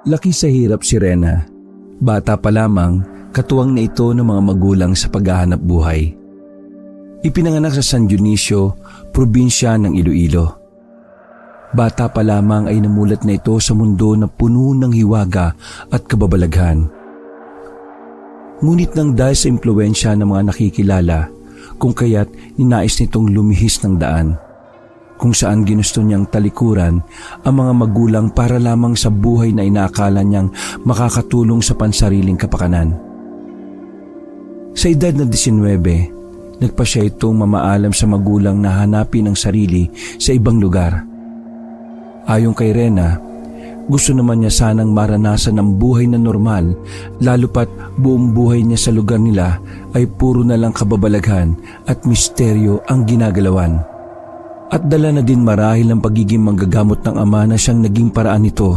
Laki sa hirap si Rena. Bata pa lamang, katuwang na ito ng mga magulang sa paghahanap buhay. Ipinanganak sa San Dionisio, probinsya ng Iloilo. Bata pa lamang ay namulat na ito sa mundo na puno ng hiwaga at kababalaghan. Ngunit nang dahil sa impluwensya ng mga nakikilala, kung kaya't ninais nitong lumihis ng daan, kung saan ginusto niyang talikuran ang mga magulang para lamang sa buhay na inaakala niyang makakatulong sa pansariling kapakanan. Sa edad na 19, nagpa siya itong mamaalam sa magulang na hanapin ang sarili sa ibang lugar. Ayon kay Rena, gusto naman niya sanang maranasan ang buhay na normal, lalo pat buong buhay niya sa lugar nila ay puro na lang kababalaghan at misteryo ang ginagalawan. At dala na din marahil ang pagiging manggagamot ng ama na siyang naging paraan nito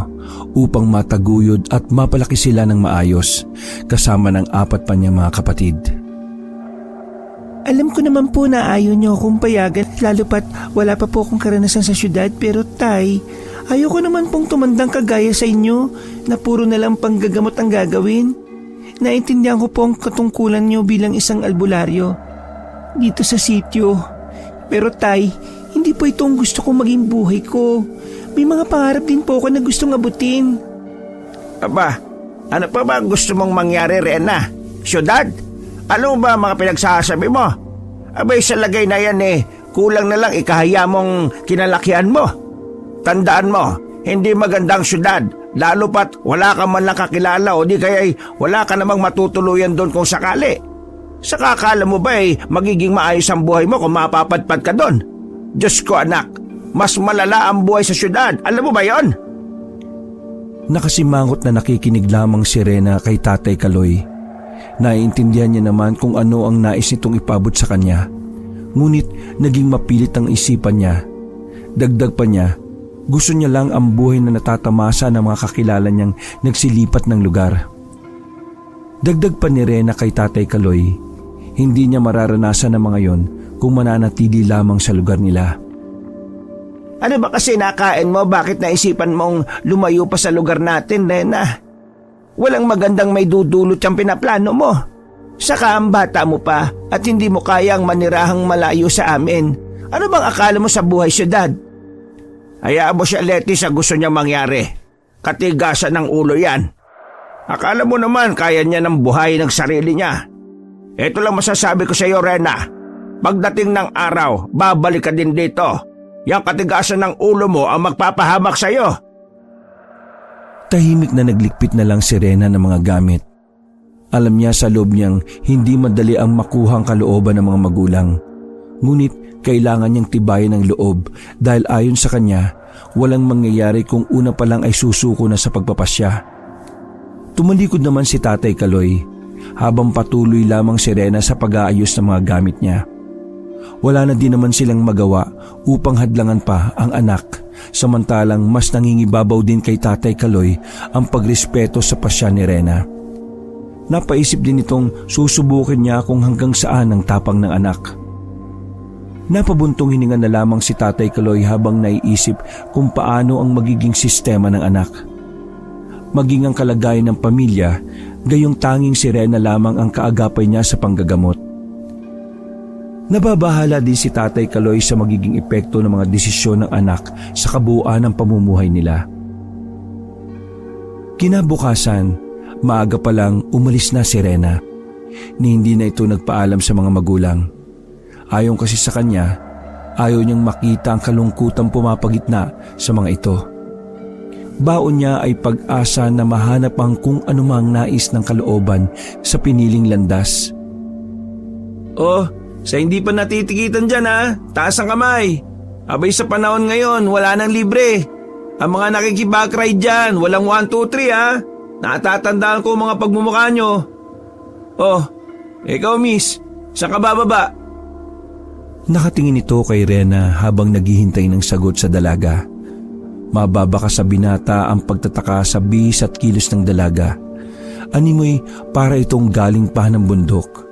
upang mataguyod at mapalaki sila ng maayos, kasama ng 4 pa niyang mga kapatid. Alam ko naman po na ayaw niyo akong payagan, lalo pat wala pa po akong karanasan sa syudad, pero Tay, ayoko naman pong tumandang kagaya sa inyo na puro na lang panggagamot ang gagawin. Naintindihan ko po ang katungkulan niyo bilang isang albularyo dito sa sityo. Pero Tay, hindi po ito ang gusto kong maging buhay ko. May mga pangarap din po ako na gustong abutin. Aba, ano pa ba gusto mong mangyari, Rena? Syudad? Ano ba mga pinagsasabi mo? Abay sa lagay na yan kulang na lang ikahaya mong kinalakihan mo. Tandaan mo, hindi magandang syudad, lalo pat wala ka man lang kakilala o di kaya wala ka namang matutuluyan doon kung sakali. Sa kakala mo ba magiging maayos ang buhay mo kung mapapadpad ka doon? Diyos ko anak, mas malala ang buhay sa syudad, alam mo ba yon? Nakasimangot na nakikinig lamang si Rena kay Tatay Kaloy. Naiintindihan niya naman kung ano ang nais nitong ipabot sa kanya. Ngunit naging mapilit ang isipan niya. Dagdag pa niya, gusto niya lang ang buhay na natatamasa ng mga kakilala niyang nagsilipat ng lugar. Dagdag pa ni Rena kay Tatay Kaloy, hindi niya mararanasan ang mga yon kung mananatili lamang sa lugar nila. Ano ba kasi nakain mo? Bakit naisipan mong lumayo pa sa lugar natin, Rena? Walang magandang may dudulot yung pinaplano mo. Saka ang bata mo pa at hindi mo kayang manirahang malayo sa amin. Ano bang akala mo sa buhay syudad? Hayaan mo siya, Letty, sa gusto niya mangyari. Katigasan ng ulo yan. Akala mo naman kaya niya ng buhay ng sarili niya. Ito lang masasabi ko sa iyo, Rena. Pagdating ng araw, babalik ka din dito. Yang katigasan ng ulo mo ang magpapahamak sa iyo. Tahimik na naglikpit na lang si Rena ng mga gamit. Alam niya sa loob niyang hindi madali ang makuhang kalooban ng mga magulang. Ngunit kailangan niyang tibayan ang loob dahil ayon sa kanya, walang mangyayari kung una pa lang ay susuko na sa pagpapasya. Tumalikod naman si Tatay Kaloy habang patuloy lamang si Rena sa pag-aayos ng mga gamit niya. Wala na din naman silang magawa upang hadlangan pa ang anak, samantalang mas nangingibabaw din kay Tatay Kaloy ang pagrespeto sa pasya ni Rena. Napaisip din itong susubukin niya kung hanggang saan ang tapang ng anak. Napabuntong hininga na lamang si Tatay Kaloy habang naiisip kung paano ang magiging sistema ng anak. Maging ang kalagayan ng pamilya, gayong tanging si Rena lamang ang kaagapay niya sa panggagamot. Nababahala din si Tatay Kaloy sa magiging epekto ng mga desisyon ng anak sa kabuuan ng pamumuhay nila. Kinabukasan, maaga pa lang umalis na si Rena, ni hindi na ito nagpaalam sa mga magulang. Ayon kasi sa kanya, ayaw niyang makita ang kalungkutang pumapagitna sa mga ito. Baon niya ay pag-asa na mahanap ang kung anumang nais ng kalooban sa piniling landas. Oh, sa hindi pa natitikitan dyan taas ang kamay. Abay sa panahon ngayon, wala nang libre. Ang mga nakikibag-ride dyan, walang 1, 2, 3 Natatandaan ko mga pagmumukha nyo. Oh, ikaw miss, saan ka bababa? Nakatingin ito kay Rena habang naghihintay ng sagot sa dalaga. Mababa ka sa binata ang pagtataka sa bihis at kilos ng dalaga. Animoy para itong galing pa ng bundok.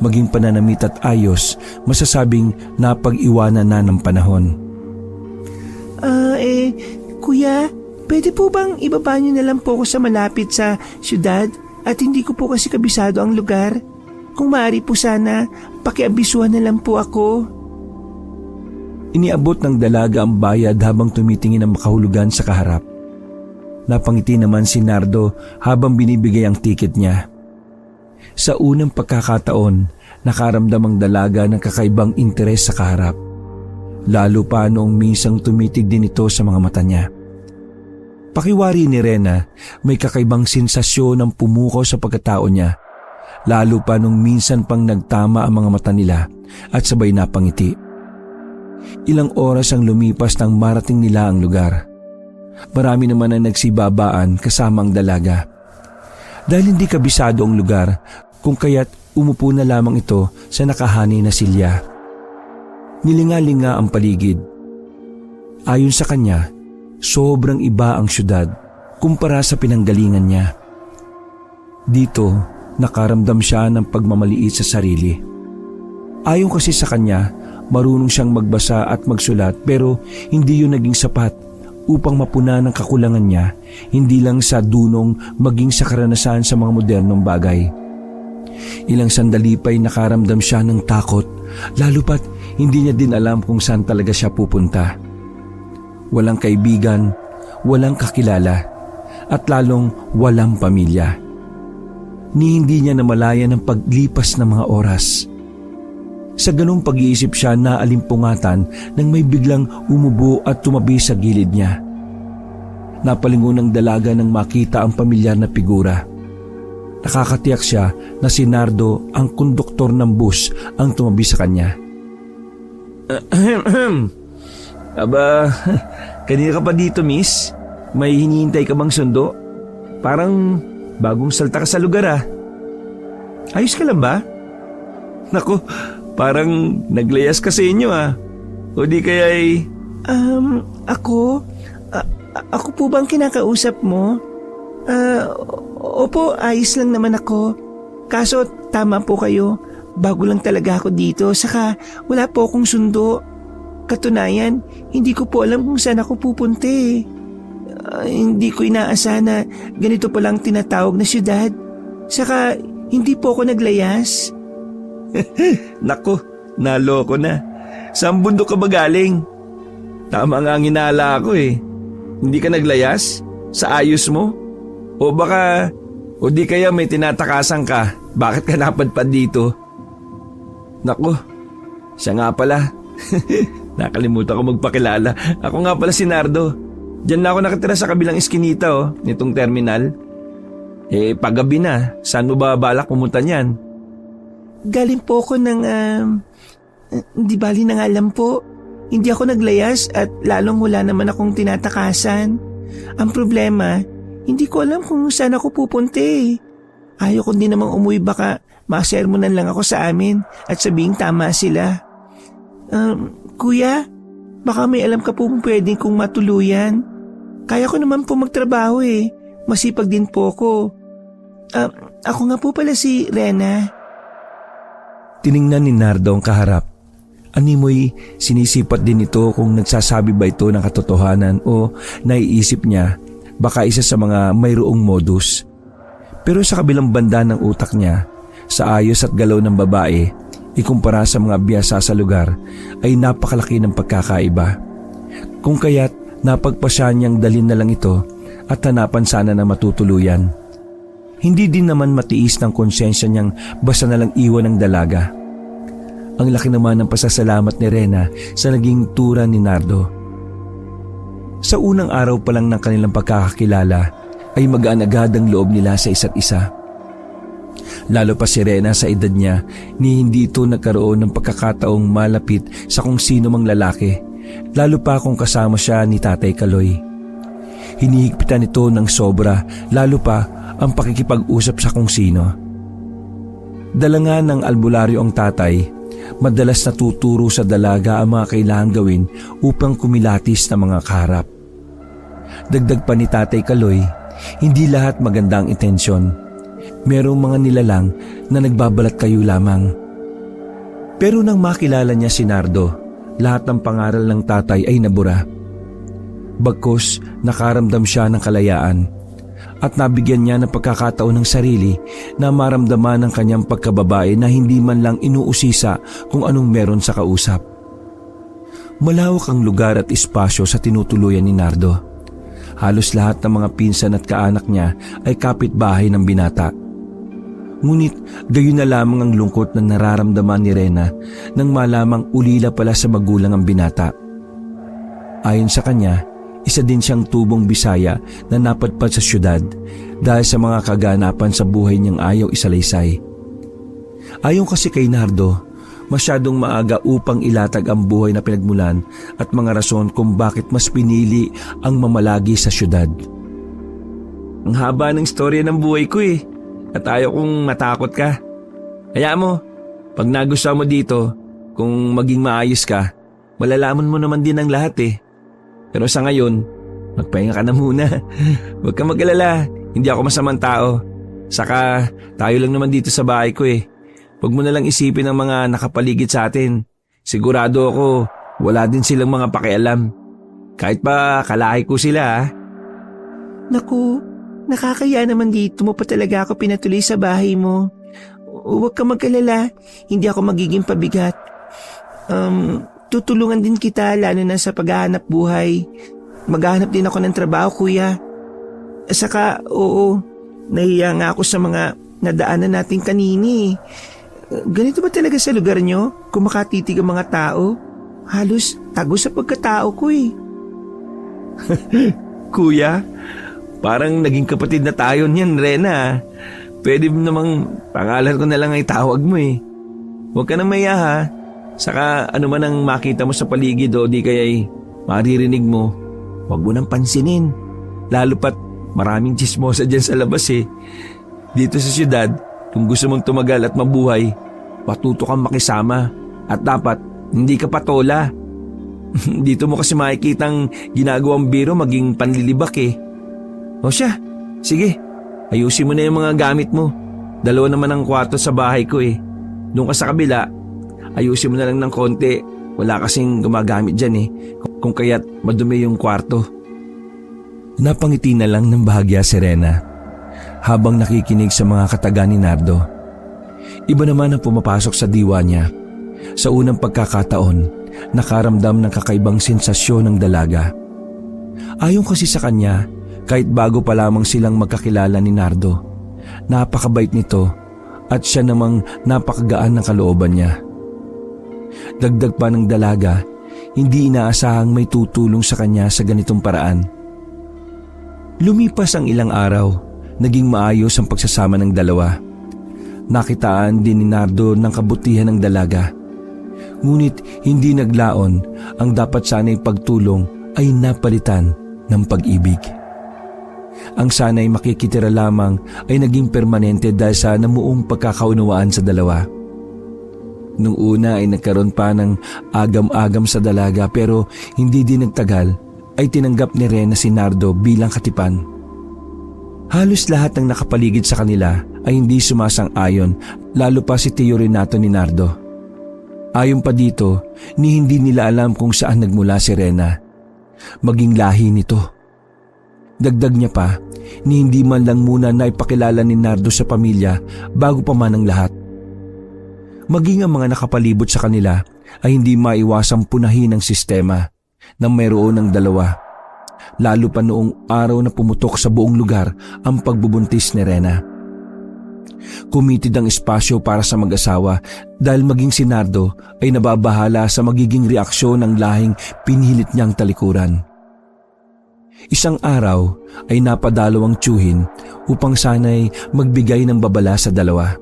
Maging pananamit at ayos, masasabing napag-iwanan na ng panahon. Kuya, Pwede po bang ibaba niyo na lang po ako sa malapit sa syudad at hindi ko po kasi kabisado ang lugar? Kung maaari po sana, pakiabisuhan na lang po ako. Iniabot ng dalaga ang bayad habang tumitingin ang makahulugan sa kaharap. Napangiti naman si Nardo habang binibigay ang tiket niya. Sa unang pagkakataon, nakaramdam ang dalaga ng kakaibang interes sa kaharap. Lalo pa noong minsang tumitig din ito sa mga mata niya. Pakiwari ni Rena, may kakaibang sensasyon ang pumukaw sa pagkatao niya. Lalo pa nung minsan pang nagtama ang mga mata nila at sabay napangiti. Ilang oras ang lumipas nang marating nila ang lugar. Marami naman ang nagsibabaan kasama ang dalaga. Dahil hindi kabisado ang lugar, kung kaya't umupo na lamang ito sa nakahani na silya. Nilingalinga ang paligid. Ayon sa kanya, sobrang iba ang syudad kumpara sa pinanggalingan niya. Dito, nakaramdam siya ng pagmamaliit sa sarili. Ayon kasi sa kanya, marunong siyang magbasa at magsulat pero hindi yun naging sapat upang mapuna ng kakulangan niya, hindi lang sa dunong maging sa karanasan sa mga modernong bagay. Ilang sandali pa'y nakaramdam siya ng takot, lalo pat hindi niya din alam kung saan talaga siya pupunta. Walang kaibigan, walang kakilala, at lalong walang pamilya. Ni hindi niya namalayan ang paglipas ng mga oras. Sa ganong pag-iisip siya naalimpungatan nang may biglang umubo at tumabi sa gilid niya. Napalingon ng dalaga nang makita ang pamilyar na figura. Nakakatiyak siya na si Nardo, ang konduktor ng bus, ang tumabi sa kanya. Aba, kanina ka pa dito, miss? May hinihintay ka bang sundo? Parang bagong salta ka sa lugar ah. Ayos ka lang ba? Naku, parang naglayas ka sa inyo ah. O di kaya ay... Ako po bang kinakausap mo? Opo, ayos lang naman ako. Kaso tama po kayo, bago lang talaga ako dito, saka wala po akong sundo. Katunayan, hindi ko po alam kung saan ako pupunta eh. Hindi ko inaasahan na ganito palang tinatawag na syudad. Saka hindi po ako naglayas. Naku, naloko na. Saan bundok ka ba galing? Tama nga ang hinala ko eh. Hindi ka naglayas? Sa ayos mo? O di kaya may tinatakasan ka? Bakit ka napadpad dito? Naku, siya nga pala. Nakalimutan ko magpakilala. Ako nga pala si Nardo. Diyan na ako nakatira sa kabilang iskinita nitong terminal. Paggabi na, saan mo ba balak pumunta niyan? Galing po ako ng... Di bali na nga alam po. Hindi ako naglayas at lalong wala naman akong tinatakasan. Ang problema, hindi ko alam kung saan ako pupunta eh. Ayaw ko din namang umuwi, baka masermonan lang ako sa amin at sabihing tama sila. Kuya, baka may alam ka po kung pwedeng kong matuluyan. Kaya ko naman po magtrabaho eh. Masipag din po ako. Ako nga po pala si Rena. Tiningnan ni Nardo ang kaharap. Animoy sinisipat din ito kung nagsasabi ba ito ng katotohanan o naiisip niya baka isa sa mga mayroong modus. Pero sa kabilang banda ng utak niya, sa ayos at galaw ng babae, ikumpara sa mga biyasa sa lugar, ay napakalaki ng pagkakaiba. Kung kaya't napagpasya niyang dalhin na lang ito at hanapan sana na matutuluyan. Hindi din naman matiis ng konsensya niyang basta na lang iwan ng dalaga. Ang laki naman ng pasasalamat ni Rena sa naging tura ni Nardo. Sa unang araw pa lang ng kanilang pagkakakilala ay magaan agad ang loob nila sa isa't isa. Lalo pa si Rena sa edad niya ni hindi ito nagkaroon ng pagkakataong malapit sa kung sino mang lalaki, lalo pa kung kasama siya ni Tatay Kaloy. Hinihigpitan ito ng sobra, lalo pa ang pakikipag-usap sa kung sino. Dalangan ng albularyo ang tatay, madalas natuturo sa dalaga ang mga kailangan gawin upang kumilatis ng mga kaharap. Dagdag pa ni Tatay Kaloy, hindi lahat magandang intensyon. Merong mga nilalang na nagbabalat kayo lamang. Pero nang makilala niya si Nardo, lahat ng pangaral ng tatay ay nabura. Bagkus nakaramdam siya ng kalayaan at nabigyan niya ng pagkakataon ng sarili na maramdaman ang kanyang pagkababae na hindi man lang inuusisa kung anong meron sa kausap. Malawak ang lugar at espasyo sa tinutuluyan ni Nardo. Halos lahat ng mga pinsan at kaanak niya ay kapitbahay ng binata. Ngunit gayon na lamang ang lungkot na nararamdaman ni Rena nang malamang ulila pala sa magulang ang binata. Ayon sa kanya, isa din siyang tubong Bisaya na napadpad sa syudad dahil sa mga kaganapan sa buhay niyang ayaw isalaysay. Ayon kasi kay Nardo, masyadong maaga upang ilatag ang buhay na pinagmulan at mga rason kung bakit mas pinili ang mamalagi sa syudad. Ang haba ng istorya ng buhay ko at ayaw kong matakot ka. Kaya mo, pag nagustuhan mo dito, kung maging maayos ka, malalaman mo naman din ang lahat. Pero sa ngayon, magpahinga ka na muna. Huwag kang mag-alala, hindi ako masamang tao. Saka tayo lang naman dito sa bahay ko. Huwag mo na lang isipin ang mga nakapaligid sa atin. Sigurado ako, wala din silang mga pakialam. Kahit pa kalahi ko sila. Naku, nakakaya naman dito mo pa talaga ako pinatuloy sa bahay mo. Huwag kang mag-alala, hindi ako magiging pabigat. Tutulungan din kita lalo na sa paghahanap buhay. Maghahanap din ako ng trabaho, kuya. Saka, oo, nahiya nga ako sa mga nadaanan natin kanini. Ganito ba talaga sa lugar nyo? Kung makatitig ang mga tao? Halos tago sa pagkatao ko Kuya, parang naging kapatid na tayo niyan, Rena. Pwede namang pangalan ko na lang ay tawag mo. Huwag ka na maya ha. Saka ano man ang makita mo sa paligid o di kaya'y maririnig mo, huwag mo nang pansinin. Lalo pat maraming chismosa dyan sa labas. Dito sa syudad, kung gusto mong tumagal at mabuhay, patuto kang makisama at dapat hindi ka patola. Dito mo kasi makikitang ginagawang biro maging panlilibak. O siya, sige, ayusin mo na yung mga gamit mo. 2 naman ang kwarto sa bahay ko. Doon ka sa kabila, ayusin mo na lang ng konti. Wala kasing gumagamit dyan kung kaya't madumi yung kwarto. Napangiti na lang ng bahagya si Rena habang nakikinig sa mga kataga ni Nardo. Iba naman ang pumapasok sa diwa niya. Sa unang pagkakataon, nakaramdam ng kakaibang sensasyon ng dalaga. Ayon kasi sa kanya, kahit bago pa lamang silang magkakilala ni Nardo, napakabait nito at siya namang napakagaan ng kalooban niya. Dagdag pa ng dalaga, hindi inaasahang may tutulong sa kanya sa ganitong paraan. Lumipas ang ilang araw, naging maayos ang pagsasama ng dalawa. Nakitaan din ni Nardo ng kabutihan ng dalaga. Ngunit hindi naglaon, ang dapat sana'y pagtulong ay napalitan ng pag-ibig. Ang sana'y makikitira lamang ay naging permanente dahil sa namuong pagkakaunawaan sa dalawa. Nung una ay nagkaroon pa ng agam-agam sa dalaga pero hindi din nagtagal ay tinanggap ni Rena si Nardo bilang katipan. Halos lahat ng nakapaligid sa kanila ay hindi sumasang-ayon, lalo pa si Tio Renato ni Nardo. Ayon pa dito, ni hindi nila alam kung saan nagmula si Rena, maging lahi nito. Dagdag niya pa, ni hindi man lang muna naipakilala ni Nardo sa pamilya bago pa man ang lahat. Maging ang mga nakapalibot sa kanila ay hindi maiwasang punahin ang sistema na mayroon ng dalawa. Lalo pa noong araw na pumutok sa buong lugar ang pagbubuntis ni Rena. Kumitid ang espasyo para sa mag-asawa dahil maging si Nardo ay nababahala sa magiging reaksyon ng lahing pinilit niyang talikuran. Isang araw ay napadalo ang tiyuhin upang sana'y magbigay ng babala sa dalawa.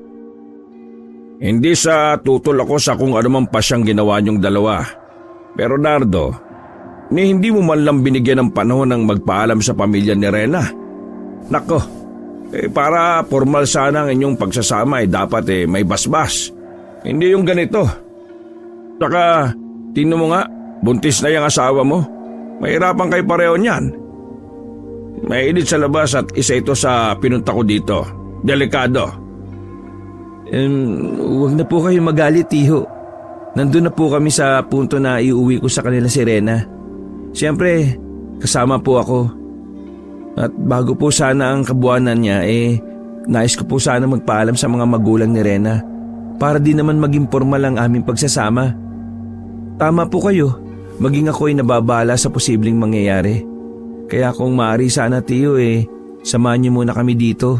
Hindi sa tutol ako sa kung anumang pasyang ginawa niyong dalawa. Pero Nardo, ni hindi mo man lang binigyan ng panahon ng magpaalam sa pamilya ni Rena. Nako, para formal sana ang inyong pagsasama ay dapat may basbas. Hindi yung ganito. Saka, tingnan mo nga, buntis na yung asawa mo. Mahirapan kayo pareho niyan. May init sa labas at isa ito sa pinunta ko dito. Delikado. Huwag na po kayo magalit, Tiho. Nandun na po kami sa punto na iuwi ko sa kanila si Rena. Siyempre, kasama po ako. At bago po sana ang kabuanan niya, nais ko po sana magpaalam sa mga magulang ni Rena para di naman maging formal ang aming pagsasama. Tama po kayo, maging ako ay nababala sa posibleng mangyayari. Kaya kung maaari sana Tiyo samahan niyo muna kami dito.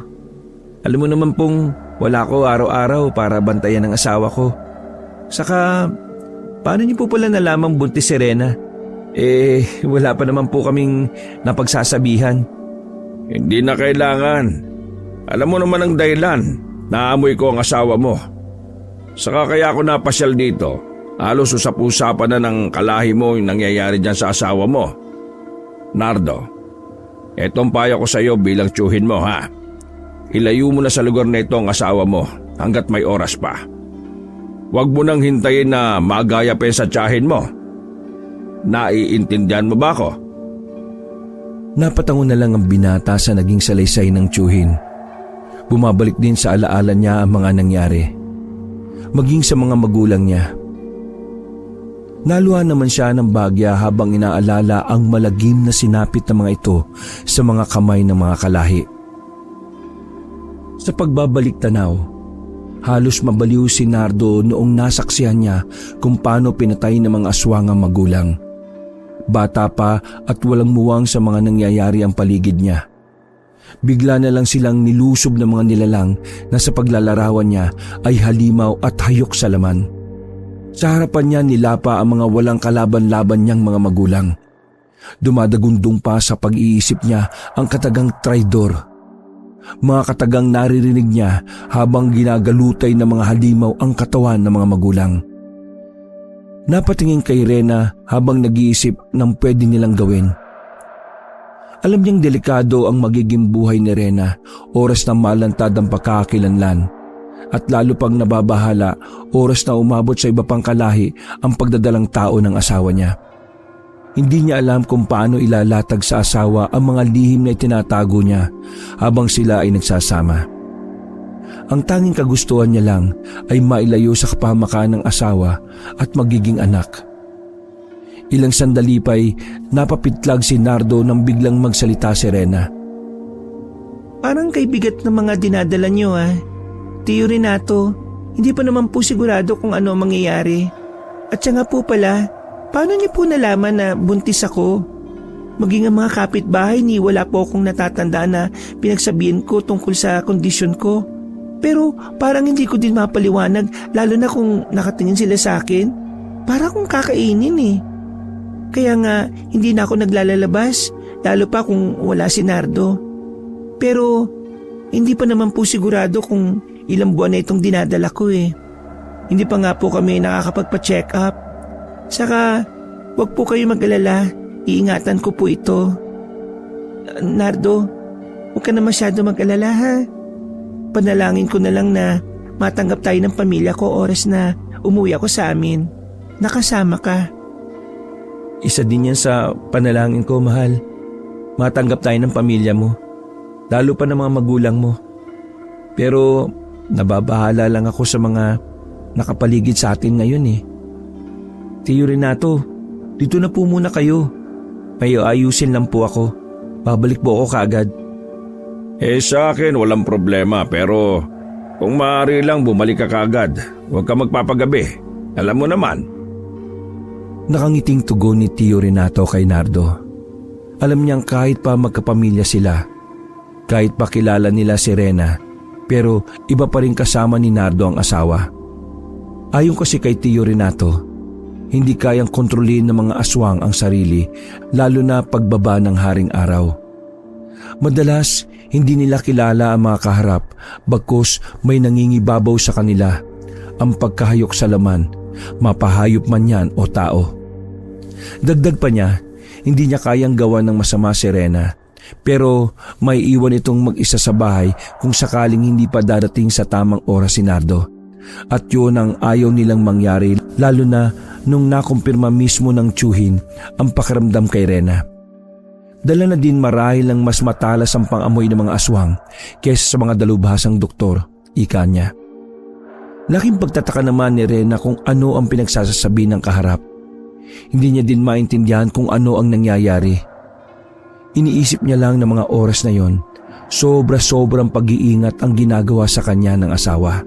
Alam mo naman pong wala ko araw-araw para bantayan ang asawa ko. Saka, paano niyo po pala nalamang buntis si Rena? Wala pa naman po kaming napagsasabihan. Hindi na kailangan. Alam mo naman ang dahilan. Naamoy ko ang asawa mo. Saka kaya ako napasyal dito. Halos usap-usapan na ng kalahi mo yung nangyayari dyan sa asawa mo. Nardo, etong payo ko sa iyo bilang tiyuhin mo ha. Ilayo mo na sa lugar na ito ang asawa mo hanggat may oras pa. Huwag mo nang hintayin na magaya pa sa tiyahin mo. Naiintindihan mo ba ako? Napatango na lang ang binata sa naging salaysay ng tiyuhin. Bumabalik din sa alaala niya ang mga nangyari. Maging sa mga magulang niya. Naluha naman siya ng bagya habang inaalala ang malagim na sinapit ng mga ito sa mga kamay ng mga kalahi. Sa pagbabalik tanaw, halos mabaliw si Nardo noong nasaksihan niya kung paano pinatay ng mga aswang ang magulang. Bata pa at walang muwang sa mga nangyayari ang paligid niya. Bigla na lang silang nilusob ng mga nilalang na sa paglalarawan niya ay halimaw at hayok sa laman. Sa harapan niya nilapa ang mga walang kalaban-laban niyang mga magulang. Dumadagundong pa sa pag-iisip niya ang katagang traidor. Mga katagang naririnig niya habang ginagalutay ng mga halimaw ang katawan ng mga magulang. Napatingin kay Rena habang nag-iisip ng pwede nilang gawin. Alam niyang delikado ang magiging buhay ni Rena oras na malantad ang pagkakakilanlan. At lalo pang nababahala oras na umabot sa iba pang kalahi ang pagdadalang tao ng asawa niya. Hindi niya alam kung paano ilalatag sa asawa ang mga lihim na itinatago niya habang sila ay nagsasama. Ang tanging kagustuhan niya lang ay mailayo sa kapahamakan ng asawa at magiging anak. Ilang sandali pa'y napapitlag si Nardo nang biglang magsalita si Rena. Parang kaibigat ng mga dinadala niyo Tiyo Renato, hindi pa naman po sigurado kung ano mangyayari. At siya nga po pala, paano niyo po nalaman na buntis ako? Maging ang mga kapitbahay ni wala po akong natatandaan na pinagsabihin ko tungkol sa kondisyon ko. Pero parang hindi ko din mapaliwanag lalo na kung nakatingin sila sa akin. Para akong kakainin Kaya nga hindi na ako naglalalabas lalo pa kung wala si Nardo. Pero hindi pa naman po sigurado kung ilang buwan na itong dinadala ko Hindi pa nga po kami nakakapagpa-check up. Saka, wag po kayo mag-alala. Iingatan ko po ito. Nardo, huwag ka na masyado mag-alala ha. Panalangin ko na lang na matanggap tayo ng pamilya ko oras na umuwi ako sa amin. Nakasama ka. Isa din yan sa panalangin ko, mahal. Matanggap tayo ng pamilya mo. Lalo pa ng mga magulang mo. Pero nababahala lang ako sa mga nakapaligid sa atin ngayon Tiyo Renato, dito na po muna kayo. May ayusin lang po ako. Babalik po ako kaagad. Sa akin walang problema pero kung maaari lang bumalik ka kaagad. Huwag ka magpapagabi. Alam mo naman. Nakangiting tugon ni Tiyo Renato kay Nardo. Alam niyang kahit pa magkapamilya sila, kahit pa kilala nila si Rena, pero iba pa rin kasama ni Nardo ang asawa. Ayon kasi kay Tiyo Renato, hindi kayang kontrolin ng mga aswang ang sarili, lalo na pagbaba ng haring araw. Madalas, hindi nila kilala ang mga kaharap, bagkus may nangingibabaw sa kanila, ang pagkahayok sa laman, mapahayop man yan o tao. Dagdag pa niya, hindi niya kayang gawa ng masama si Rena, pero may iwan itong mag-isa sa bahay kung sakaling hindi pa darating sa tamang oras si Nardo. At yun ang ayaw nilang mangyari, lalo na nung nakumpirma mismo ng tiyuhin ang pakiramdam kay Rena. Dala na din marahil ang mas matalas ang pangamoy ng mga aswang kaysa sa mga dalubhasang doktor, ika niya. Laking pagtataka naman ni Rena kung ano ang pinagsasasabi ng kaharap. Hindi niya din maintindihan kung ano ang nangyayari. Iniisip niya lang na mga oras na yon, sobra-sobrang pag-iingat ang ginagawa sa kanya ng asawa.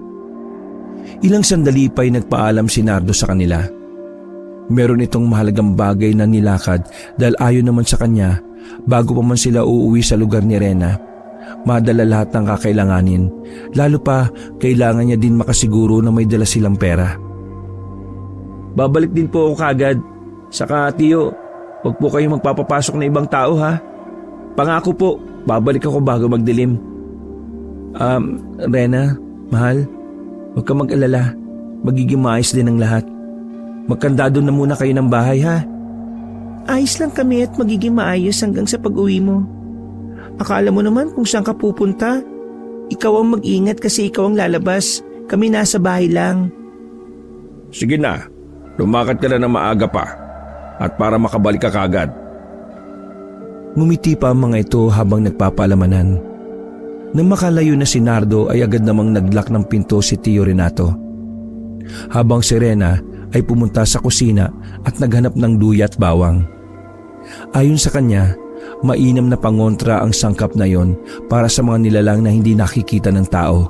Ilang sandali pa'y nagpaalam si Nardo sa kanila. Meron itong mahalagang bagay na nilakad dahil ayon naman sa kanya, bago pa man sila uuwi sa lugar ni Rena, madala lahat ng kakailanganin, lalo pa kailangan niya din makasiguro na may dala silang pera. Babalik din po ako kagad. Saka Tiyo, huwag po kayong magpapapasok na ibang tao ha. Pangako po, babalik ako bago magdilim. Rena, mahal, huwag ka mag-alala. Magiging maayos din ang lahat. Magkandado na muna kayo ng bahay ha. Ayos lang kami at magiging maayos hanggang sa pag-uwi mo. Akala mo naman kung saan ka pupunta. Ikaw ang mag-ingat kasi ikaw ang lalabas. Kami nasa bahay lang. Sige na, lumakad ka na ng maaga pa at para makabalik ka kagad. Ngumiti pa ang mga ito habang nagpapaalamanan. Nang makalayo na si Nardo ay agad namang naglock ng pinto si Tio Renato. Habang si Rena ay pumunta sa kusina at naghanap ng luya at bawang. Ayon sa kanya, mainam na pangontra ang sangkap na yon para sa mga nilalang na hindi nakikita ng tao.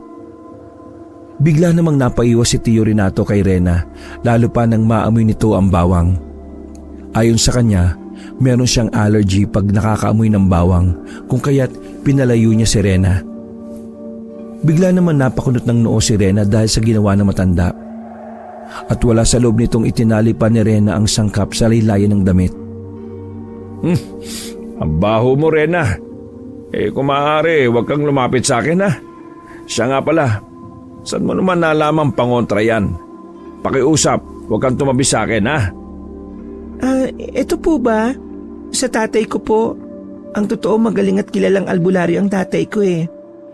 Bigla namang napaiwas si Tio Renato kay Rena, lalo pa nang maamoy nito ang bawang. Ayon sa kanya, meron siyang allergy pag nakakaamoy ng bawang, kung kaya't pinalayo niya si Rena. Bigla naman napakunot ng noo si Rena dahil sa ginawa ng matanda. At wala sa loob nitong itinali pa ni Rena ang sangkap sa laylayan ng damit. Ang baho mo, Rena. Kung maaari, huwag kang lumapit sa akin ha. Siya nga pala, saan mo naman nalamang pangontra yan? Pakiusap, huwag kang tumabi sa akin ha. Ito po ba? Sa tatay ko po. Ang totoo, magaling at kilalang albularyo ang tatay ko eh.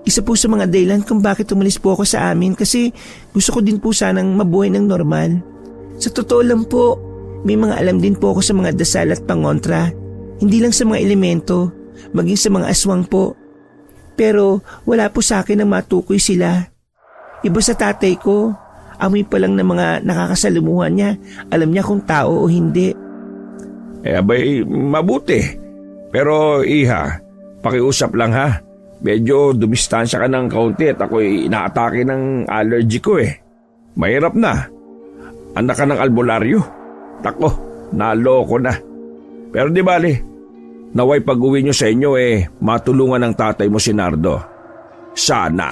Isa po sa mga dahilan kung bakit umalis po ako sa amin kasi gusto ko din po sanang mabuhay ng normal. Sa totoo lang po, may mga alam din po ako sa mga dasal at pangontra. Hindi lang sa mga elemento, maging sa mga aswang po. Pero wala po sa akin ang matukoy sila. Iba sa tatay ko, amoy pa lang ng mga nakakasalumuhan niya, alam niya kung tao o hindi. Abay, mabuti. Pero iha, pakiusap lang ha. Medyo dumistansya ka ng kaunti at ako'y inaatake ng allergy ko eh. Mahirap na. Anak ka ng albularyo. Tako, naloko na. Pero di bali, naway pag-uwi nyo sa inyo matulungan ng tatay mo si Nardo. Sana.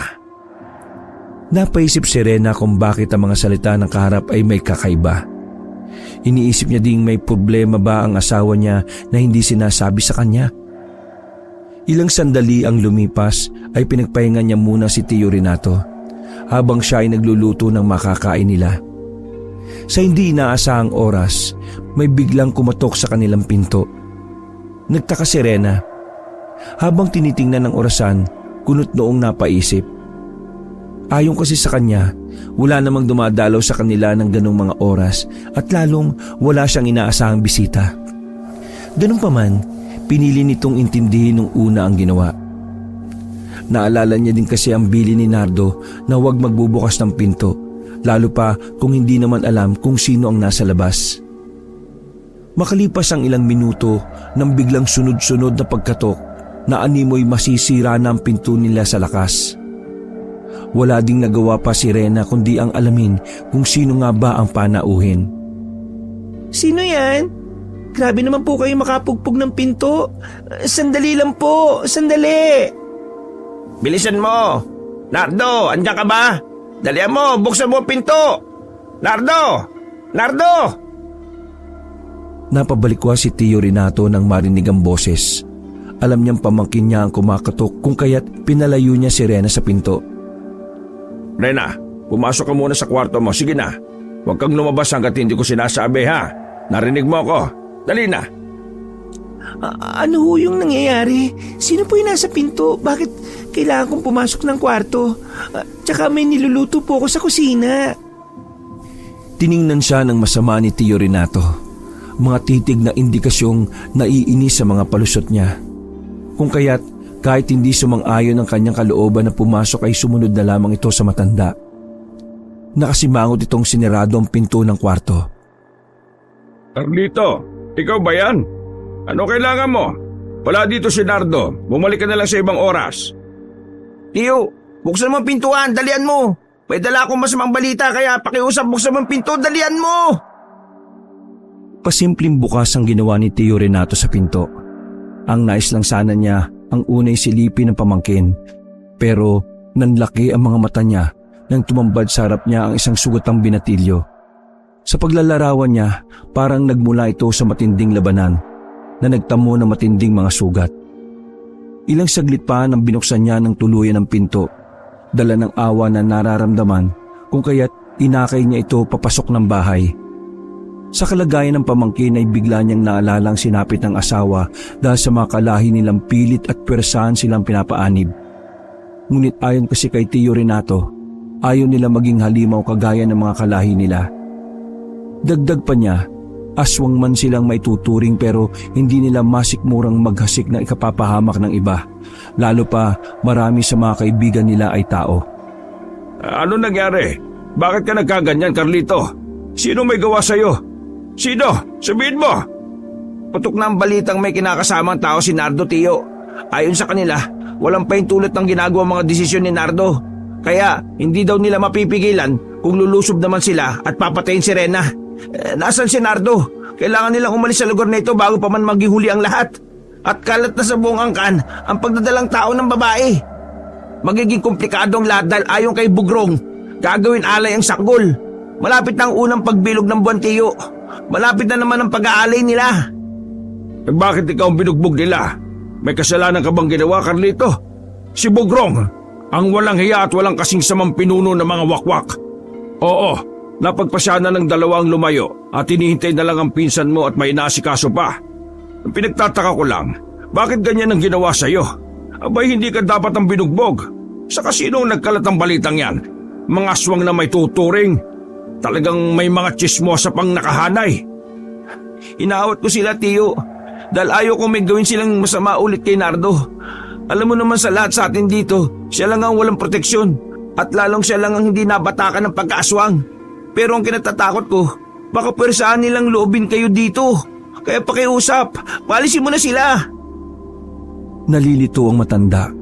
Napaisip si Rena kung bakit ang mga salita ng kaharap ay may kakaiba. Iniisip niya ding may problema ba ang asawa niya na hindi sinasabi sa kanya. Ilang sandali ang lumipas ay pinagpahinga niya muna si Tio Renato habang siya ay nagluluto ng makakain nila. Sa hindi inaasahang oras, may biglang kumatok sa kanilang pinto. Nagtaka si Rena. Habang tinitingnan ng orasan, kunot noong napaisip. Ayon kasi sa kanya, wala namang dumadalaw sa kanila ng ganong mga oras at lalong wala siyang inaasahang bisita. Ganun pa man, pinili nitong intindihin nung una ang ginawa. Naalala niya din kasi ang bili ni Nardo na huwag magbubukas ng pinto, lalo pa kung hindi naman alam kung sino ang nasa labas. Makalipas ang ilang minuto nang biglang sunod-sunod na pagkatok na animoy masisira na ang pinto nila sa lakas. Wala ding nagawa pa si Rena kundi ang alamin kung sino nga ba ang panauhin. Sino yan? Grabe naman po kayo makapugpog ng pinto. Sandali lang po, sandali. Bilisan mo! Nardo, andyan ka ba? Dalian mo, buksan mo ang pinto! Nardo! Nardo! Napabalikwa si Tio Renato nang marinig ang boses. Alam niyang pamangkin niya ang kumakatok kung kaya't pinalayo niya si Rena sa pinto. Rena, pumasok ka muna sa kwarto mo. Sige na. Huwag kang lumabas hanggat hindi ko sinasabi ha. Narinig mo ako. Dali na. Ano ho yung nangyayari? Sino po yung nasa pinto? Bakit kailangan kong pumasok ng kwarto? Tsaka may niluluto po ako sa kusina. Tiningnan siya ng masama ni Tio Renato. Mga titig na indikasyong naiinis sa mga palusot niya. Kung kaya't kahit hindi sumang-ayon ang kanyang kalooban na pumasok ay sumunod na lamang ito sa matanda. Nakasimangot itong sinirado ang pinto ng kwarto. Carlito, ikaw ba yan? Ano kailangan mo? Wala dito si Nardo. Bumalik ka na lang sa ibang oras. Tiyo, buksan mo ang pintuan, dalian mo. May dala akong masamang balita kaya pakiusap buksan mo ang pinto, dalian mo. Pasimpleng bukas ang ginawa ni Tio Renato sa pinto. Ang nais lang sana niya ang unay silipin ng pamangkin. Pero nanlaki ang mga mata niya nang tumambad sa harap niya ang isang sugatang binatilyo. Sa paglalarawan niya, parang nagmula ito sa matinding labanan na nagtamo ng matinding mga sugat. Ilang saglit pa nang binuksan niya ng tuluyan ng pinto, dala ng awa na nararamdaman kung kaya't inakay niya ito papasok ng bahay. Sa kalagayan ng pamangkin ay bigla niyang naalalang sinapit ng asawa dahil sa mga kalahi nilang pilit at pwersahan silang pinapaanib. Ngunit ayon kasi kay Tio Renato, ayaw nila maging halimaw kagaya ng mga kalahi nila. Dagdag pa niya, aswang man silang may tuturing pero hindi nila masikmurang maghasik na ikapapahamak ng iba, lalo pa marami sa mga kaibigan nila ay tao. Ano nangyari? Bakit ka nagkaganyan, Carlito? Sino may gawa sa'yo? Sino? Sabihin mo! Putok na ang balitang may kinakasamang tao si Nardo, Tiyo. Ayon sa kanila, walang pahintulot ng ginagawa mga desisyon ni Nardo. Kaya hindi daw nila mapipigilan kung lulusob naman sila at papatayin si Rena. Nasaan si Nardo? Kailangan nilang umalis sa lugar na ito bago pa man maghihuli ang lahat. At kalat na sa buong angkan ang pagdadalang tao ng babae. Magiging komplikado ang lahat dahil ayon kay Bugrong, gagawin alay ang sanggol. Malapit na ang unang pagbilog ng buwan, Tiyo. Malapit na naman ang pag-aalay nila. Bakit ikaw ang binugbog nila? May kasalanan ka bang ginawa, Carlito? Si Bugrong, ang walang hiya at walang kasingsamang pinuno ng mga wakwak. Oo, napagpasya na ng dalawang lumayo at hinihintay na lang ang pinsan mo at may inaasikaso pa. Ang pinagtataka ko lang, bakit ganyan ang ginawa sa'yo? Abay, hindi ka dapat ang binugbog. Sa kasino nagkalat ang balitang yan? Mga aswang na may tuturing. Talagang may mga tsismosa pang nakahanay. Inaawat ko sila, Tiyo, dahil ayaw kong may gawin silang masama ulit kay Nardo. Alam mo naman sa lahat sa atin dito, siya lang ang walang proteksyon at lalong siya lang ang hindi nabatakan ng pagkaaswang. Pero ang kinatatakot ko, baka pwersahan nilang loobin kayo dito. Kaya pakiusap, paalisin mo na sila. Nalilito ang matanda,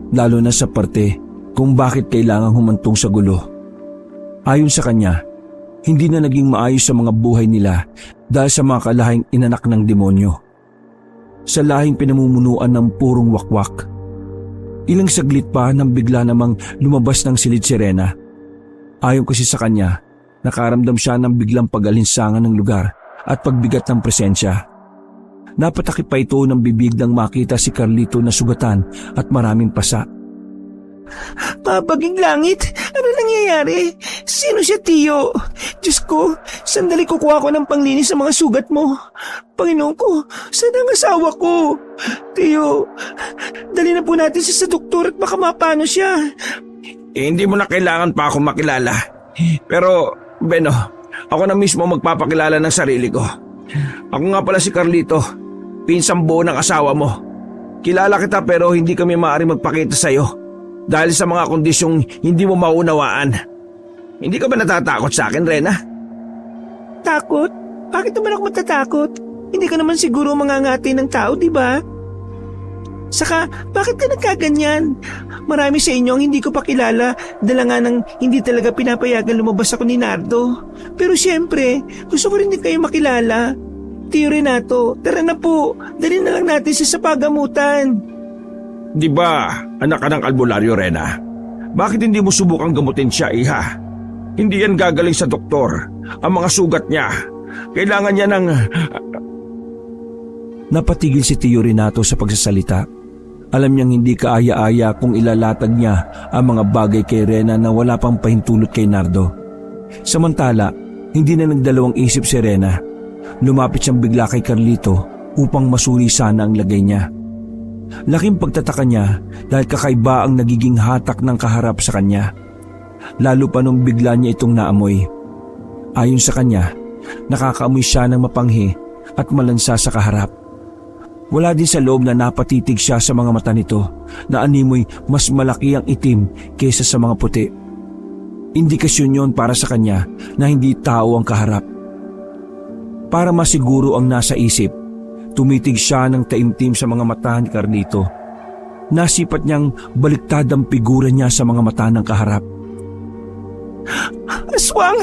lalo na sa parte kung bakit kailangang humantong sa gulo. Ayon sa kanya, hindi na naging maayos sa mga buhay nila dahil sa mga kalahing inanak ng demonyo. Sa lahing pinamumunuan ng purong wakwak. Ilang saglit pa nang bigla namang lumabas ng silid si Rena. Ayon kasi sa kanya, nakaramdam siya ng biglang pag-alinsangan ng lugar at pagbigat ng presensya. Napatakip pa ito ng bibig nang makita si Carlito na sugatan at maraming pasa. Papaging langit, ano nangyayari? Sino siya, Tiyo? Diyos ko, sandali kukuha ko ng panglinis sa mga sugat mo. Panginoon ko, saan ang asawa ko? Tiyo, dali na po natin siya sa doktor at baka mapano siya. Hindi mo na kailangan pa akong makilala. Pero, Beno, ako na mismo magpapakilala ng sarili ko. Ako nga pala si Carlito, pinsang buo ng asawa mo. Kilala kita pero hindi kami maaaring magpakita sa'yo dahil sa mga kondisyong hindi mo maunawaan. Hindi ka ba natatakot sa akin, Rena? Takot? Bakit naman ako matatakot? Hindi ka naman siguro mangangati ng tao, di ba? Saka, bakit ka nagkaganyan? Marami sa inyo ang hindi ko pa kilala, dala nga nang hindi talaga pinapayagan lumabas ako ni Nardo. Pero siyempre, gusto ko rin din kayo makilala. Tio Renato, tara na po, dali na lang natin siya sa pagamutan. Di ba, anak ka ng albularyo, Rena? Bakit hindi mo subukang gamutin siya, iha? Hindi yan gagaling sa doktor. Ang mga sugat niya, kailangan niya ng... Napatigil si Tio Renato sa pagsasalita. Alam niyang hindi kaaya-aya kung ilalatag niya ang mga bagay kay Rena na wala pang pahintulot kay Nardo. Samantala, hindi na nagdalawang isip si Rena. Lumapit siyang bigla kay Carlito upang masuri sana ang lagay niya. Laking pagtataka niya dahil kakaiba ang nagiging hatak ng kaharap sa kanya. Lalo pa nung bigla niya itong naamoy. Ayon sa kanya, nakakaamoy siya ng mapanghi at malansa sa kaharap. Wala din sa loob na napatitig siya sa mga mata nito na animoy mas malaki ang itim kaysa sa mga puti. Indikasyon yon para sa kanya na hindi tao ang kaharap. Para masiguro ang nasa isip, Tumitig siya ng taimtim sa mga mata ni Carlito. Nasipat niyang baliktad ang figura niya sa mga mata ng kaharap. Aswang,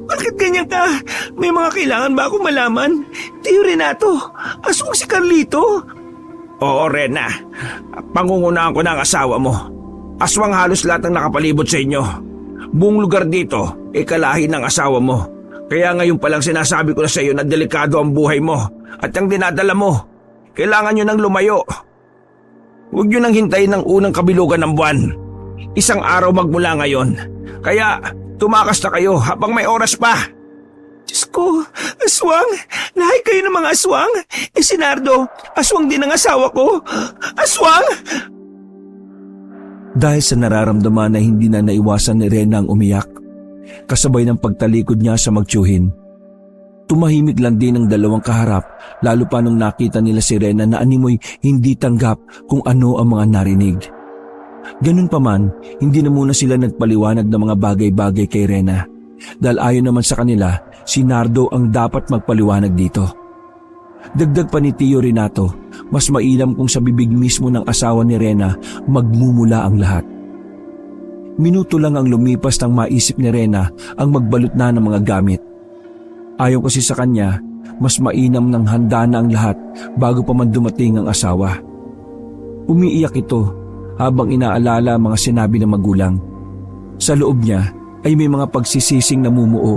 bakit ganyan ka? May mga kailangan ba akong malaman? Tio Renato, aswang si Carlito. Oo, Rena. Pangungunahan ko na ang asawa mo. Aswang halos lahat ng nakapalibot sa inyo. Buong lugar dito, ikalahi ng asawa mo. Kaya ngayon pa lang sinasabi ko na sa iyo na delikado ang buhay mo at ang dinadala mo. Kailangan nyo nang lumayo. Huwag nyo nang hintayin ng unang kabilugan ng buwan. Isang araw magmula ngayon. Kaya tumakas na kayo habang may oras pa. Diyos ko, aswang, lahi kayo ng mga aswang. Si Nardo, aswang din ang asawa ko. Aswang! Dahil sa nararamdaman na hindi na naiwasan ni Rena ang umiyak, kasabay ng pagtalikod niya sa magtiyuhin. Tumahimik lang din ang dalawang kaharap, lalo pa nung nakita nila si Rena na animoy hindi tanggap kung ano ang mga narinig. Ganun pa man, hindi na muna sila nagpaliwanag ng mga bagay-bagay kay Rena. Dahil ayon naman sa kanila, si Nardo ang dapat magpaliwanag dito. Dagdag pa ni Tio Renato, mas mainam kung sa bibig mismo ng asawa ni Rena magmumula ang lahat. Minuto lang ang lumipas nang maisip ni Rena ang magbalot na ng mga gamit. Ayon kasi sa kanya, mas mainam ng handa na ang lahat bago pa man dumating ang asawa. Umiiyak ito habang inaalala ang mga sinabi ng magulang. Sa loob niya ay may mga pagsisising namumuo,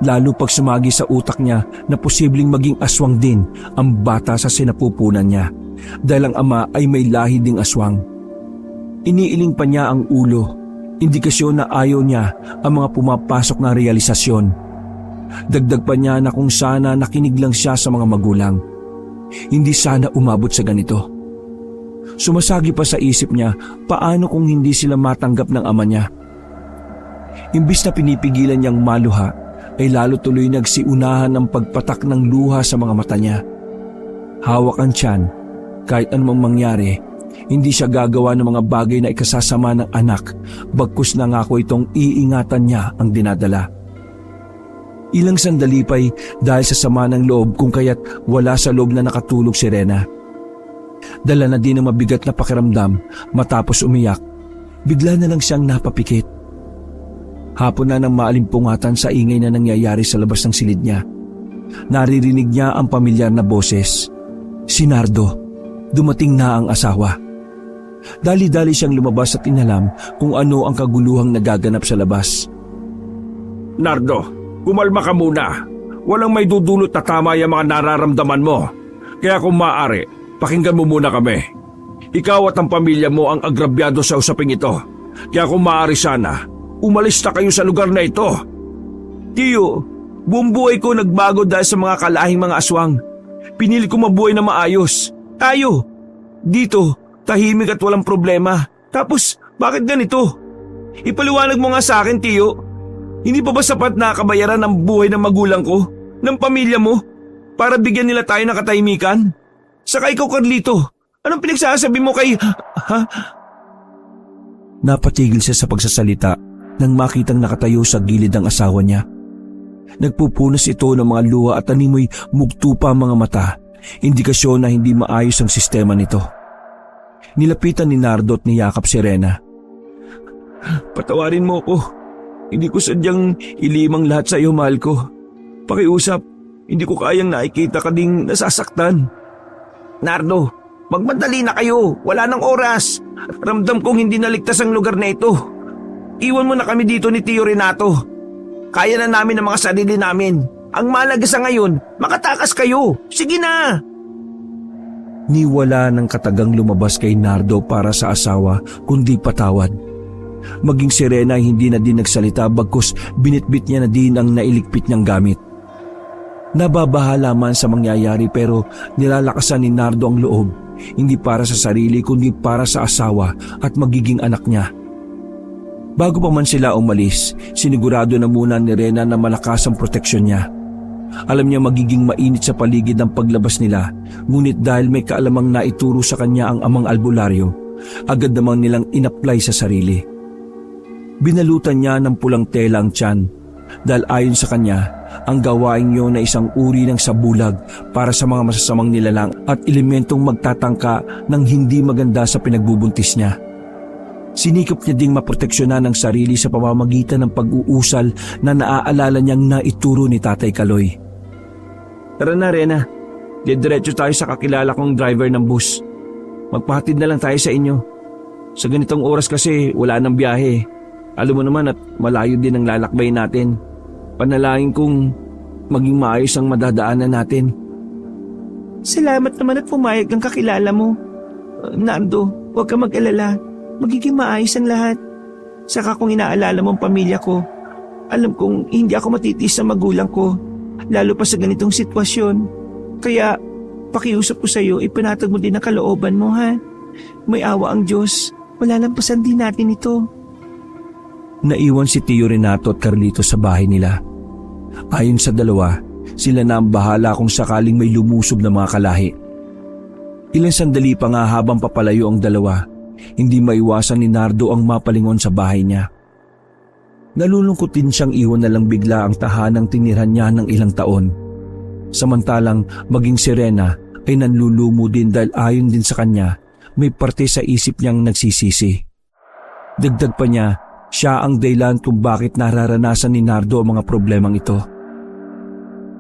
lalo pag sumagi sa utak niya na posibleng maging aswang din ang bata sa sinapupunan niya dahil ang ama ay may lahi ding aswang. Iniiling pa niya ang ulo, indikasyon na ayaw niya ang mga pumapasok na realisasyon. Dagdag pa niya na kung sana nakinig lang siya sa mga magulang, hindi sana umabot sa ganito. Sumasagi pa sa isip niya paano kung hindi sila matanggap ng ama niya. Imbis na pinipigilan niyang maluha, ay lalo tuloy nagsiunahan ng pagpatak ng luha sa mga mata niya. Hawak ang tiyan, kahit anumang mangyari, hindi siya gagawa ng mga bagay na ikasasama ng anak, bagkus nangako itong iingatan niya ang dinadala. Ilang sandali pa'y dahil sa sama ng loob kung kaya't wala sa loob na nakatulog si Rena. Dala na din ang mabigat na pakiramdam matapos umiyak, bigla na lang siyang napapikit. Hapon na nang maalimpungatan sa ingay na nangyayari sa labas ng silid niya. Naririnig niya ang pamilyar na boses. Si Nardo, dumating na ang asawa. Dali-dali siyang lumabas at inalam kung ano ang kaguluhang nagaganap sa labas. Nardo, kumalma ka muna. Walang may dudulot na tama yung mga nararamdaman mo. Kaya kung maaari, pakinggan mo muna kami. Ikaw at ang pamilya mo ang agrabyado sa usaping ito. Kaya kung maaari sana, umalis na kayo sa lugar na ito. Tiyo, buong buhay ko nagbago dahil sa mga kalahing mga aswang. Pinili ko mabuhay na maayos. Tayo, dito, tahimik at walang problema. Tapos, bakit ganito? Ipaliwanag mo nga sa akin, Tiyo. Hindi pa ba sapat na kabayaran ang buhay ng magulang ko, ng pamilya mo, para bigyan nila tayo ng katahimikan? Saka ikaw, Carlito, anong pinagsasabi mo kay... Napatigil siya sa pagsasalita nang makitang nakatayo sa gilid ang asawa niya. Nagpupunas ito ng mga luha at animoy mugto pa ang mga mata, indikasyon na hindi maayos ang sistema nito. Nilapitan ni Nardo at niyakap si Rena. Patawarin mo ko. Hindi ko sadyang ilimang lahat sa iyo, mahal ko. Pakiusap, hindi ko kayang nakikita ka ding nasasaktan. Nardo, magmadali na kayo. Wala nang oras. Ramdam kong hindi naligtas ang lugar na ito. Iwan mo na kami dito ni Tio Renato. Kaya na namin ang mga sarili namin. Ang mahalaga sa ngayon, makatakas kayo. Sige na! Niwala ng katagang lumabas kay Nardo para sa asawa kundi patawad. Maging si Rena ay hindi na din nagsalita bagkus binitbit niya na din ang nailigpit niyang gamit. Nababahala man sa mangyayari pero nilalakasan ni Nardo ang loob, hindi para sa sarili kundi para sa asawa at magiging anak niya. Bago pa man sila umalis, sinigurado na muna ni Rena na malakas ang proteksyon niya. Alam niya magiging mainit sa paligid ang paglabas nila, ngunit dahil may kaalamang naituro sa kanya ang amang albularyo, agad namang nilang inapply sa sarili. Binalutan niya ng pulang tela ang tiyan dahil ayon sa kanya, ang gawain yun na isang uri ng sabulag para sa mga masasamang nilalang at elementong magtatangka ng hindi maganda sa pinagbubuntis niya. Sinikap niya ding maproteksyonan ang sarili sa pamamagitan ng pag-uusal na naaalala niyang naituro ni Tatay Kaloy. Tara na, Rena. Diretso tayo sa kakilala kong driver ng bus. Magpahatid na lang tayo sa inyo. Sa ganitong oras kasi wala nang biyahe. Alam mo naman at malayo din ang lalakbay natin. Panalangin kong maging maayos ang madadaanan natin. Salamat naman at pumayag ang kakilala mo. Nardo, huwag ka mag-alala. Magiging maayos ang lahat. Saka kung inaalala mo ang pamilya ko, alam kong hindi ako matitiis sa magulang ko, lalo pa sa ganitong sitwasyon. Kaya pakiusap ko sa iyo, ipanatag mo din ang kalooban mo, ha? May awa ang Diyos. Malalampasan din natin ito. Naiwan si Tio Renato at Carlito sa bahay nila. Ayon sa dalawa, sila na ang bahala kung sakaling may lumusob na mga kalahi. Ilang sandali pa nga habang papalayo ang dalawa, hindi maiwasan ni Nardo ang mapalingon sa bahay niya. Nalulungkot din siyang iwan na lang bigla ang tahanang tinirhan niya ng ilang taon. Samantalang maging si Rena ay nanlulumo din dahil ayon din sa kanya, may parte sa isip niyang nagsisisi. Dagdag pa niya, siya ang dahilan kung bakit nararanasan ni Nardo ang mga problemang ito.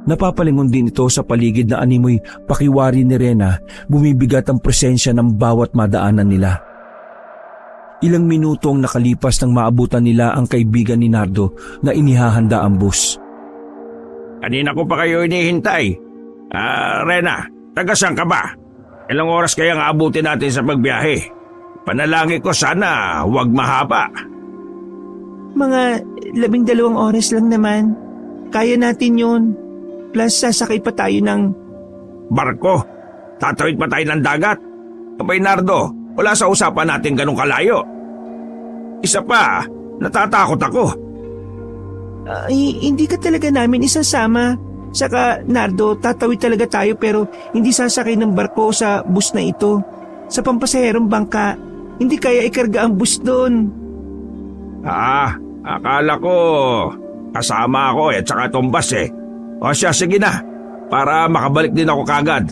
Napapalingon din ito sa paligid na animoy pakiwari ni Rena, bumibigat ang presensya ng bawat madaanan nila. Ilang minuto ang nakalipas nang maabutan nila ang kaibigan ni Nardo na inihahanda ang bus. Kanina ko pa kayo inihintay. Rena, taga-saan ka ba? Ilang oras kaya nga abutin natin sa pagbiyahe? Panalangin ko sana huwag mahaba. Mga 12 oras lang naman. Kaya natin yun. Plus sasakay pa tayo ng... Barko? Tatawid pa tayo ng dagat? Abay Nardo, wala sa usapan natin ganun kalayo. Isa pa, natatakot ako. Hindi ka talaga namin isasama. Saka, Nardo, tatawid talaga tayo pero hindi sasakay ng barko sa bus na ito. Sa pampasaherong bangka, hindi kaya ikarga ang bus doon. Akala ko kasama ako at saka tumbas eh. O siya, sige na, para makabalik din ako kagad.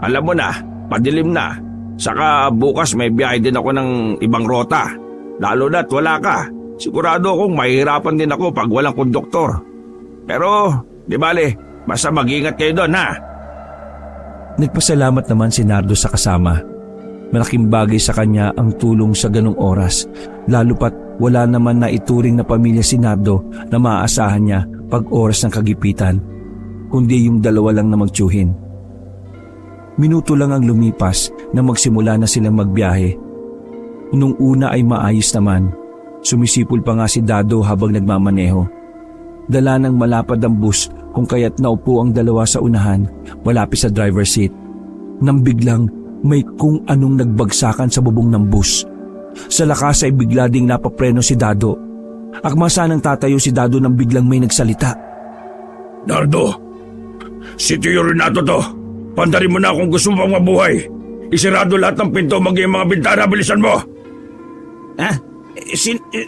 Alam mo na, padilim na. Saka bukas may biyahe din ako ng ibang rota. Lalo na't wala ka. Sigurado akong mahihirapan din ako pag walang konduktor. Pero, di bale, basta mag-ingat kayo doon, ha? Nagpasalamat naman si Nardo sa kasama. Malaking bagay sa kanya ang tulong sa ganong oras, lalo pat wala naman na ituring na pamilya si Nardo na maaasahan niya pag oras ng kagipitan, kundi yung dalawa lang na magtiyuhin. Minuto lang ang lumipas na magsimula na silang magbiyahe. Nung una ay maayos naman. Sumisipol pa nga si Dado habang nagmamaneho. Dala ng malapad ang bus kung kaya't naupo ang dalawa sa unahan, malapit sa driver's seat. Nang biglang may kung anong nagbagsakan sa bubong ng bus. Sa lakas ay bigla ding napapreno si Dado. Akma sanang tatayo si Dado nang biglang may nagsalita. Nardo, si Tio Renato to. Pandarin mo na kung gusto mo pang mabuhay. Isirado lahat ng pinto, maging mga bintana, bilisan mo.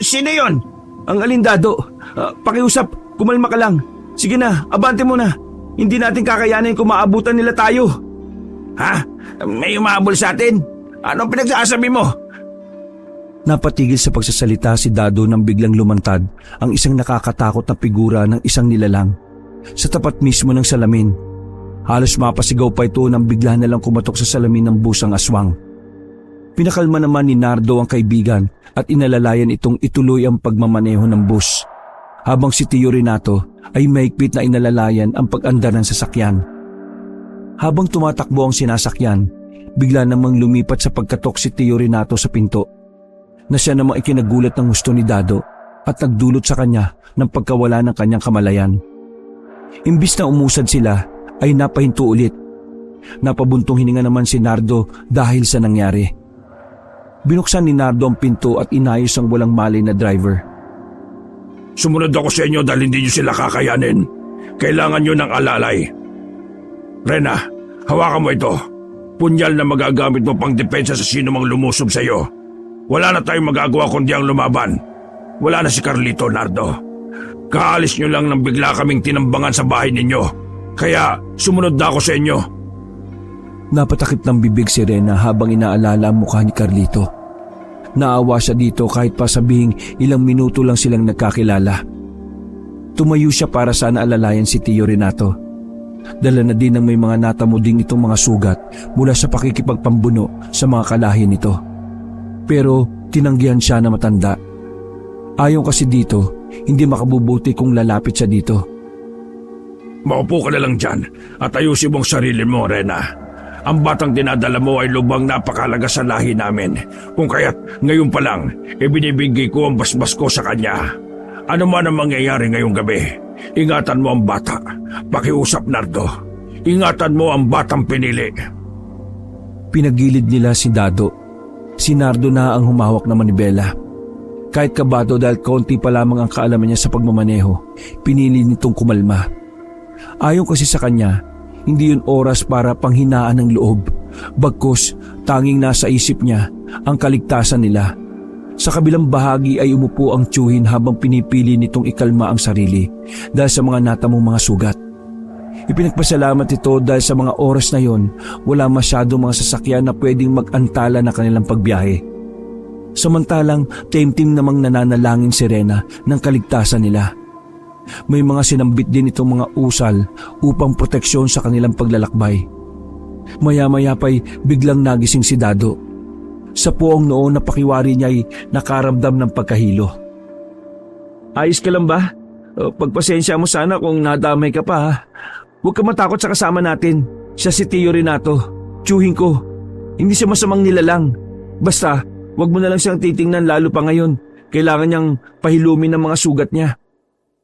Sino yon? Ang alindado. Pakiusap, kumalma ka lang. Sige na, abante mo na. Hindi natin kakayanin kung maabutan nila tayo. Ha? May umahabol sa atin? Anong pinagsasabi mo? Napatigil sa pagsasalita si Dado nang biglang lumantad ang isang nakakatakot na figura ng isang nilalang sa tapat mismo ng salamin. Halos mapasigaw pa ito nang bigla na lang kumatok sa salamin ng bus ang aswang. Pinakalma naman ni Nardo ang kaibigan at inalalayan itong ituloy ang pagmamaneho ng bus, habang si Tio Renato ay mahigpit na inalalayan ang pag-andar ng sasakyan. Habang tumatakbo ang sinasakyan, bigla namang lumipat sa pagkatok si Tio Renato sa pinto, na siya namang ikinagulat ng gusto ni Dado at nagdulot sa kanya ng pagkawala ng kanyang kamalayan. Imbis na umusad sila, ay napahinto ulit. Napabuntong hininga naman si Nardo dahil sa nangyari. Binuksan ni Nardo ang pinto at inayos ang walang malay na driver. Sumunod ako sa inyo dahil hindi nyo sila kakayanin. Kailangan nyo ng alalay. Rena, hawakan mo ito. Punyal na magagamit mo pang depensa sa sino mang lumusob sa iyo. Wala na tayong magagawa kundi ang lumaban. Wala na si Carlito, Nardo. Kaalis nyo lang nang bigla kaming tinambangan sa bahay ninyo. Kaya sumunod na ako sa inyo. Napatakip ng bibig si Rena habang inaalala ang mukha ni Carlito. Naawa siya dito kahit pa sabihing ilang minuto lang silang nagkakilala. Tumayo siya para sana alalayan si Tio Renato. Dala na din ng may mga natamo ding itong mga sugat mula sa pakikipagpambuno sa mga kalahi nito. Pero tinanggihan siya na matanda. Ayon kasi dito, hindi makabubuti kung lalapit siya dito. Maupo ka na lang dyan at ayusin mong sarili mo, Rena. Ang batang dinadala mo ay lubang napakalaga sa lahi namin. Kung kaya't ngayon pa lang, ibinibigay ko ang basbas ko sa kanya. Ano man ang mangyayari ngayong gabi, ingatan mo ang bata. Pakiusap, Nardo. Ingatan mo ang batang pinili. Pinagilid nila si Dado. Si Nardo na ang humawak na manibela. Kahit kabado dahil konti pa lamang ang kaalaman niya sa pagmamaneho, pinili nitong kumalma. Ayon kasi sa kanya, hindi yun oras para panghinaan ng loob. Bagkus, tanging nasa isip niya ang kaligtasan nila. Sa kabilang bahagi ay umupo ang tiyuhin habang pinipili nitong ikalma ang sarili dahil sa mga natamong mga sugat. Ipinagpasalamat ito dahil sa mga oras na yon, wala masyadong mga sasakyan na pwedeng mag-antala na kanilang pagbiyahe. Samantalang taimtim namang nananalangin si Rena ng kaligtasan nila. May mga sinambit din itong mga usal upang proteksyon sa kanilang paglalakbay. Maya-maya pa'y biglang nagising si Dado. Sa puong noon na pakiwari niya ay nakaramdam ng pagkahilo. Ayos ka lang ba? Pagpasensya mo sana kung nadamay ka pa ha. Huwag ka matakot sa kasama natin. Siya si Tio Renato, tiyuhin ko. Hindi siya masamang nilalang. Basta, huwag mo na lang siyang titingnan lalo pa ngayon. Kailangan niyang pahilumin ng mga sugat niya.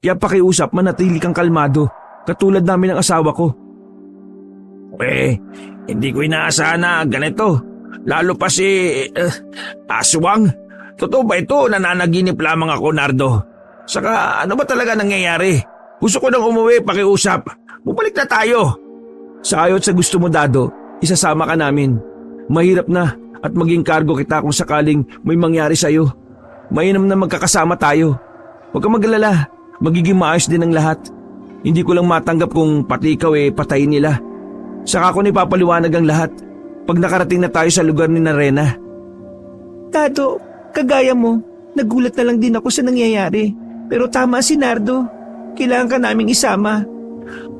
Kaya pakiusap, manatili kang kalmado, katulad namin ng asawa ko. Hindi ko inaasahan na ganito. Lalo pa si Aswang. Totoo ba ito? Nananaginip lamang ako, Nardo. Saka ano ba talaga nangyayari? Gusto ko nang umuwi, pakiusap. Bumalik na tayo. Sa ayot sa gusto mo, Dado, isasama ka namin. Mahirap na at maging kargo kita kung sakaling may mangyari sa'yo. Mainam na magkakasama tayo. Huwag kang mag-alala. Magiging maayos din ang lahat. Hindi ko lang matanggap kung pati ikaw patayin nila. Saka ko na ipapaliwanag ang lahat pag nakarating na tayo sa lugar ni Rena. Dado, kagaya mo, nagulat na lang din ako sa nangyayari. Pero tama si Nardo. Kailangan ka naming isama.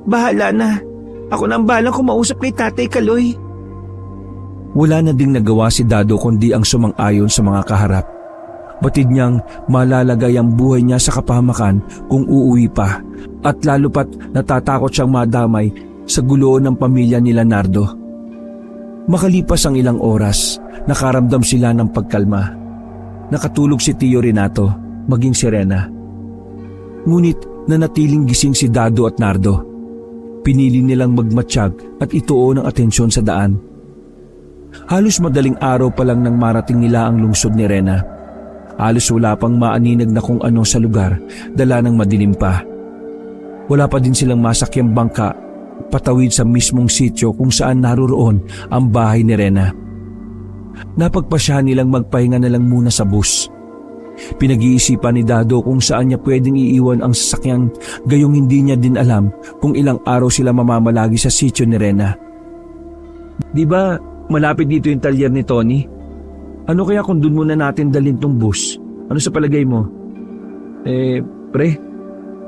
Bahala na. Ako na ang bahalang kumausap kay Tatay Kaloy. Wala na ding nagawa si Dado kundi ang sumang-ayon sa mga kaharap. Batid niyang malalagay ang buhay niya sa kapahamakan kung uuwi pa at lalo pat natatakot siyang madamay sa gulo ng pamilya nila Nardo. Makalipas ang ilang oras, nakaramdam sila ng pagkalma. Nakatulog si Tio Renato, maging si Rena. Ngunit nanatiling gising si Dado at Nardo. Pinili nilang magmatsyag at ituon ang atensyon sa daan. Halos madaling araw pa lang nang marating nila ang lungsod ni Rena. Halos wala pang maaninag na kung ano sa lugar, dala ng madilim pa. Wala pa din silang masakyang bangka patawid sa mismong sityo kung saan naroroon ang bahay ni Rena. Napagpasyahan nilang magpahinga na lang muna sa bus. Pinag-iisipan ni Dado kung saan niya pwedeng iiwan ang sasakyang gayong hindi niya din alam kung ilang araw sila mamamalagi sa sityo ni Rena. Di ba malapit dito yung talyer ni Tony? Ano kaya kung dun muna natin dalhin tong bus? Ano sa palagay mo? Pre,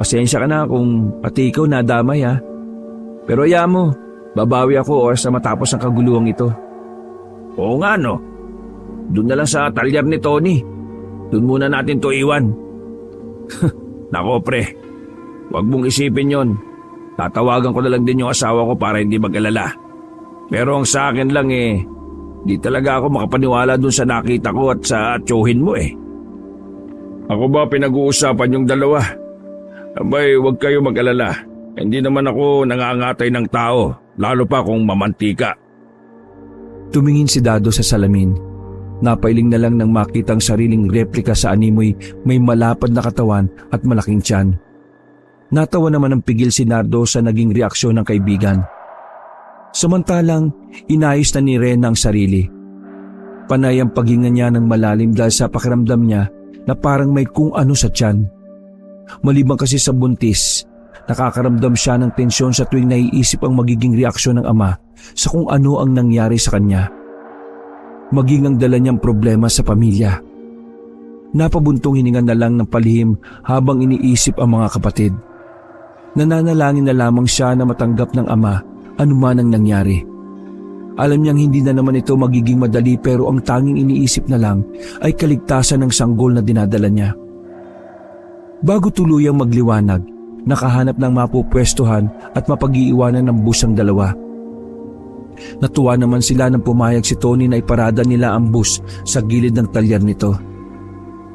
pasensya ka na kung pati ikaw nadamay ha. Pero hayaan mo, babawi ako oras na matapos ang kaguluhang ito. Oo nga no, dun na lang sa talyer ni Tony. Dun muna natin to iwan. Nako pre, wag mong isipin yon. Tatawagan ko na lang din yung asawa ko para hindi mag-alala. Pero ang sa akin lang di talaga ako makapaniwala dun sa nakita ko at sa tiyuhin mo Ako ba pinag-uusapan yung dalawa? Abay, huwag kayo mag-alala. Hindi naman ako nangangatay ng tao, lalo pa kung mamantika. Tumingin si Dado sa salamin. Napailing na lang nang makitang sariling replika sa animoy may malapad na katawan at malaking tiyan. Natawa naman ang pigil si Nardo sa naging reaksyon ng kaibigan. Samantalang, inayos na ni Rena ang sarili. Panay ang paghinga niya ng malalim dahil sa pakiramdam niya na parang may kung ano sa tiyan. Maliban kasi sa buntis, nakakaramdam siya ng tensyon sa tuwing naiisip ang magiging reaksyon ng ama sa kung ano ang nangyari sa kanya. Maging ang dala niyang problema sa pamilya. Napabuntong hininga na lang ng palihim habang iniisip ang mga kapatid. Nananalangin na lamang siya na matanggap ng ama anuman ang nangyari. Alam niyang hindi na naman ito magiging madali pero ang tanging iniisip na lang ay kaligtasan ng sanggol na dinadala niya. Bago tuluyang magliwanag, nakahanap ng mapupwestuhan at mapag-iiwanan ng bus ang dalawa. Natuwa naman sila nang pumayag si Tony na iparada nila ang bus sa gilid ng talyer nito.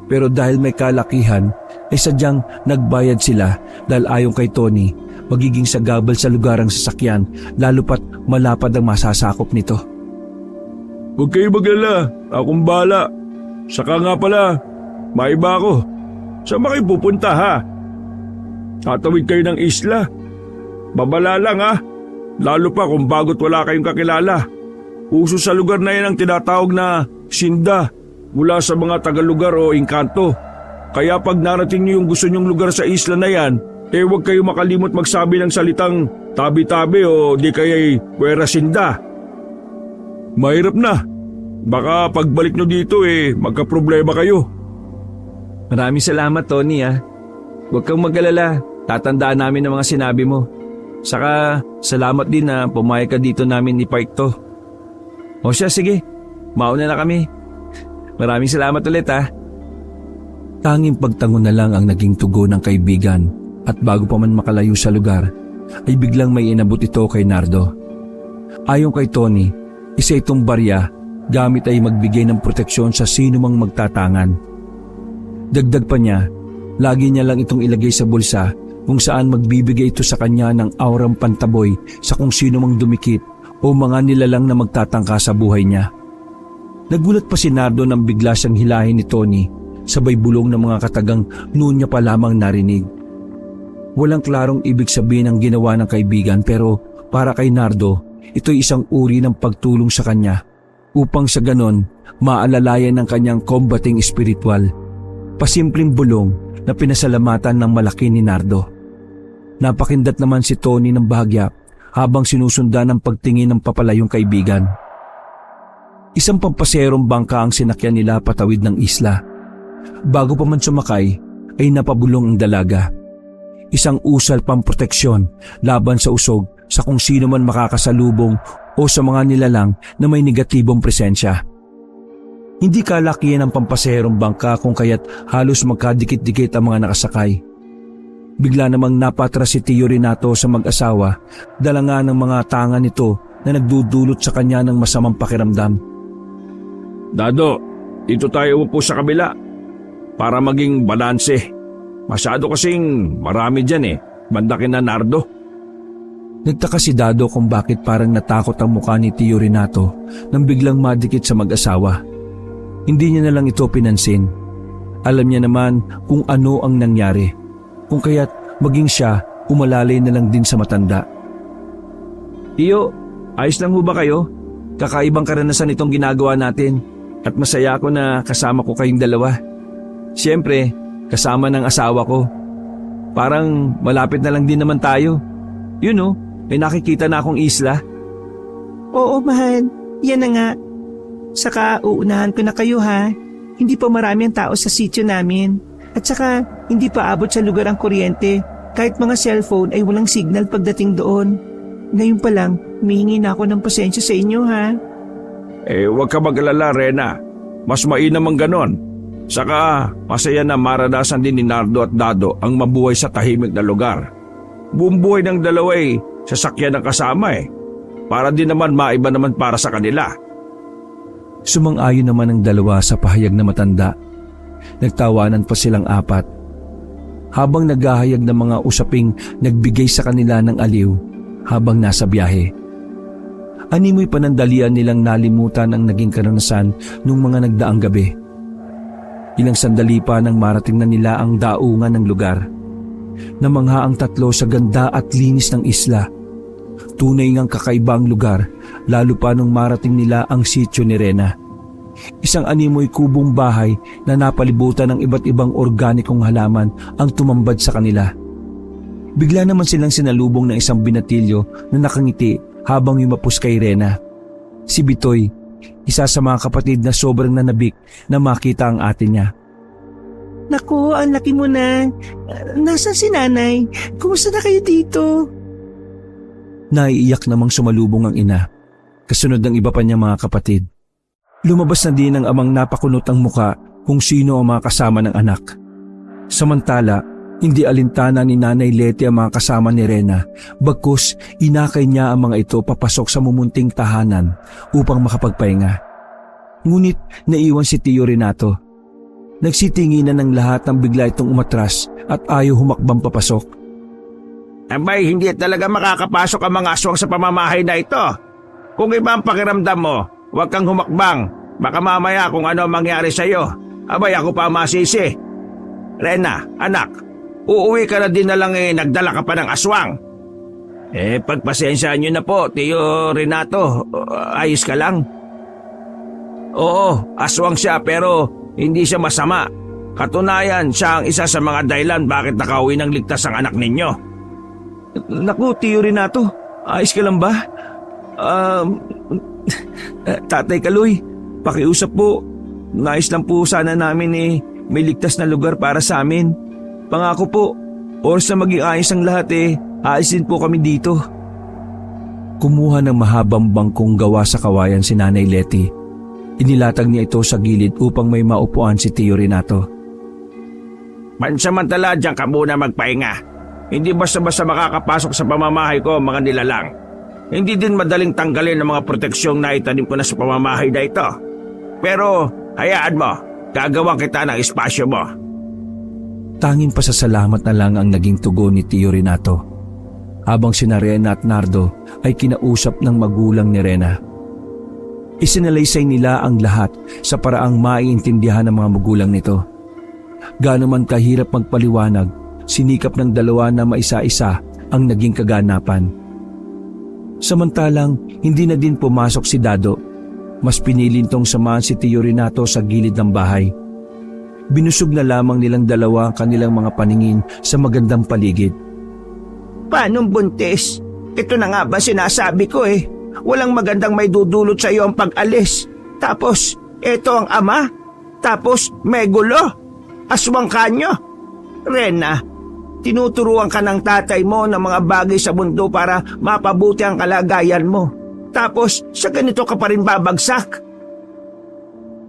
Pero dahil may kalakihan, ay sadyang nagbayad sila dahil ayon kay Tony, magiging sagabal sa lugar ang sasakyan lalo pat malapad ang masasakop nito. Huwag kayo maglala, akong bala. Saka nga pala, maiba ako. Saan ba kayo pupunta ha? Tatawid kayo ng isla. Babala lang ha. Lalo pa kung bago't wala kayong kakilala. Uso sa lugar na yan ang tinatawag na sinda mula sa mga tagalugar o engkanto. Kaya pag narating niyo yung gusto niyong lugar sa isla na yan, huwag kayo makalimot magsabi ng salitang tabi-tabi o di kaya'y puwera sinda. Mahirap na. Baka pagbalik niyo dito magkaproblema kayo. Maraming salamat, Tony ha. Huwag kang mag-alala, tatandaan namin ang mga sinabi mo. Saka salamat din na pumayag ka dito namin i-park to. O siya, sige, mauna na kami. Maraming salamat ulit ha. Tanging pagtango na lang ang naging tugon ng kaibigan at bago pa man makalayo sa lugar ay biglang may inabot ito kay Nardo. Ayon kay Tony, isa itong barya gamit ay magbigay ng proteksyon sa sino mang magtatangan. Dagdag pa niya, lagi niya lang itong ilagay sa bulsa kung saan magbibigay ito sa kanya ng aurang pantaboy sa kung sino mang dumikit o mga nilalang na magtatangka sa buhay niya. Nagulat pa si Nardo nang bigla siyang hilahin ni Tony, sabay bulong ng mga katagang noon niya pa lamang narinig. Walang klarong ibig sabihin ang ginawa ng kaibigan pero para kay Nardo, ito'y isang uri ng pagtulong sa kanya upang sa ganon maalalayan ng kanyang combating spiritual. Pasimpleng bulong na pinasalamatan ng malaki ni Nardo. Napakindat naman si Tony ng bahagya habang sinusundan ng pagtingin ng papalayong kaibigan. Isang pampaserong bangka ang sinakyan nila patawid ng isla. Bago pa man sumakay ay napabulong ang dalaga. Isang usal pamproteksyon laban sa usog sa kung sino man makakasalubong o sa mga nilalang na may negatibong presensya. Hindi kalakihan ang pampaserong bangka kung kaya't halos magkadikit-dikit ang mga nakasakay. Bigla namang napatras si Tio Renato sa mag-asawa, dala nga ng mga tanga nito na nagdudulot sa kanya ng masamang pakiramdam. Dado, dito tayo upo sa kabila para maging balanse. Masyado kasing marami dyan banda kina Nardo. Nagtaka si Dado kung bakit parang natakot ang mukha ni Tio Renato nang biglang madikit sa mag-asawa. Hindi niya na lang ito pinansin. Alam niya naman kung ano ang nangyari, kung kaya't maging siya umalalay na lang din sa matanda. Tio, ayos lang ho ba kayo? Kakaibang karanasan itong ginagawa natin at masaya ako na kasama ko kayong dalawa. Siyempre, kasama ng asawa ko. Parang malapit na lang din naman tayo. Yun may nakikita na akong isla. Oo, mahal. Yan na nga. Saka uunahan ko na kayo ha. Hindi pa marami ang tao sa sitio namin. At saka hindi pa abot sa lugar ang kuryente. Kahit mga cellphone ay walang signal pagdating doon. Ngayon pa lang, humihingi na ako ng pasensya sa inyo ha. Huwag ka mag-alala, Rena. Mas mainam ang ganon. Saka masaya na maranasan din ni Nardo at Dado ang mabuhay sa tahimik na lugar. Buong buhay ng dalawa sasakyan ng kasama Para din naman maiba naman para sa kanila. Sumang-ayon naman ang dalawa sa pahayag na matanda. Nagtawanan pa silang apat. Habang naghahayag ng mga usaping nagbigay sa kanila ng aliw habang nasa biyahe. Animoy panandalian nilang nalimutan ang naging karanasan nung mga nagdaang gabi. Ilang sandali pa nang marating na nila ang daungan ng lugar. Namangha ang tatlo sa ganda at linis ng isla. Tunay ngang kakaibang lugar, lalo pa nung marating nila ang sitio ni Rena. isang animoy kubong bahay na napalibutan ng iba't ibang organikong halaman ang tumambad sa kanila. Bigla naman silang sinalubong ng isang binatilyo na nakangiti habang yumapos kay Rena. Si Bitoy, isa sa mga kapatid na sobrang nanabik na makita ang ate niya. Naku, ang laki mo na. Nasaan si nanay? Kumusta na kayo dito? Naiiyak namang sumalubong ang ina, kasunod ng iba pa niyang mga kapatid. Lumabas na din ang amang napakunot ang muka kung sino ang mga kasama ng anak. Samantala, hindi alintana ni Nanay Leti ang mga kasama ni Rena, bagkus inakay niya ang mga ito papasok sa mumunting tahanan upang makapagpahinga. Ngunit naiwan si Tio Renato. Nagsitinginan ng lahat nang bigla itong umatras at ayaw humakbang papasok. Abay, hindi talaga makakapasok ang mga aswang sa pamamahay na ito. Kung iba ang pakiramdam mo, huwag kang humakbang. Baka mamaya kung ano mangyari sa'yo. Abay, ako pa masisi. Rena, anak, uuwi ka na din na lang nagdala ka pa ng aswang. Pagpasensyaan nyo na po, Tio Renato. Ayos ka lang? Oo, aswang siya pero hindi siya masama. Katunayan, siya ang isa sa mga dahilan bakit nakauwi ng ligtas ang anak ninyo. Naku, Tio Renato, ayos ka lang ba? Tatay Kaloy, pakiusap po. Nais lang po sana namin may ligtas na lugar para sa amin. Pangako po, oras na maging ayos ang lahat aalis din po kami dito. Kumuha ng mahabang bangkong gawa sa kawayan si Nanay Leti. Inilatag niya ito sa gilid upang may maupuan si Tio Renato. Pansamantala, diyan ka muna magpahinga. Hindi basta-basta makakapasok sa pamamahay ko mga nilalang. Hindi din madaling tanggalin ang mga proteksyong naitanim ko na sa pamamahay na ito. Pero hayaan mo, gagawan kita ng espasyo mo. Tanging pasasalamat na lang ang naging tugon ni Tio Renato habang sina Rena at Nardo ay kinausap ng magulang ni Rena. Isinalaysay nila ang lahat sa paraang maiintindihan ng mga magulang nito. Gaano man kahirap magpaliwanag, sinikap ng dalawa na maisa-isa ang naging kaganapan. Samantalang hindi na din pumasok si Dado. Mas pinili nitong samahan si Tio Renato sa gilid ng bahay. Binusog na lamang nilang dalawa ang kanilang mga paningin sa magandang paligid. Paanong buntis? Ito na nga ba sinasabi ko Walang magandang may dudulot sa iyo ang pag-alis. Tapos, ito ang ama. Tapos, may gulo. Aswang kanyo. Rena, tinuturuan ka ng tatay mo ng mga bagay sa mundo para mapabuti ang kalagayan mo. Tapos, sa ganito ka pa rin babagsak.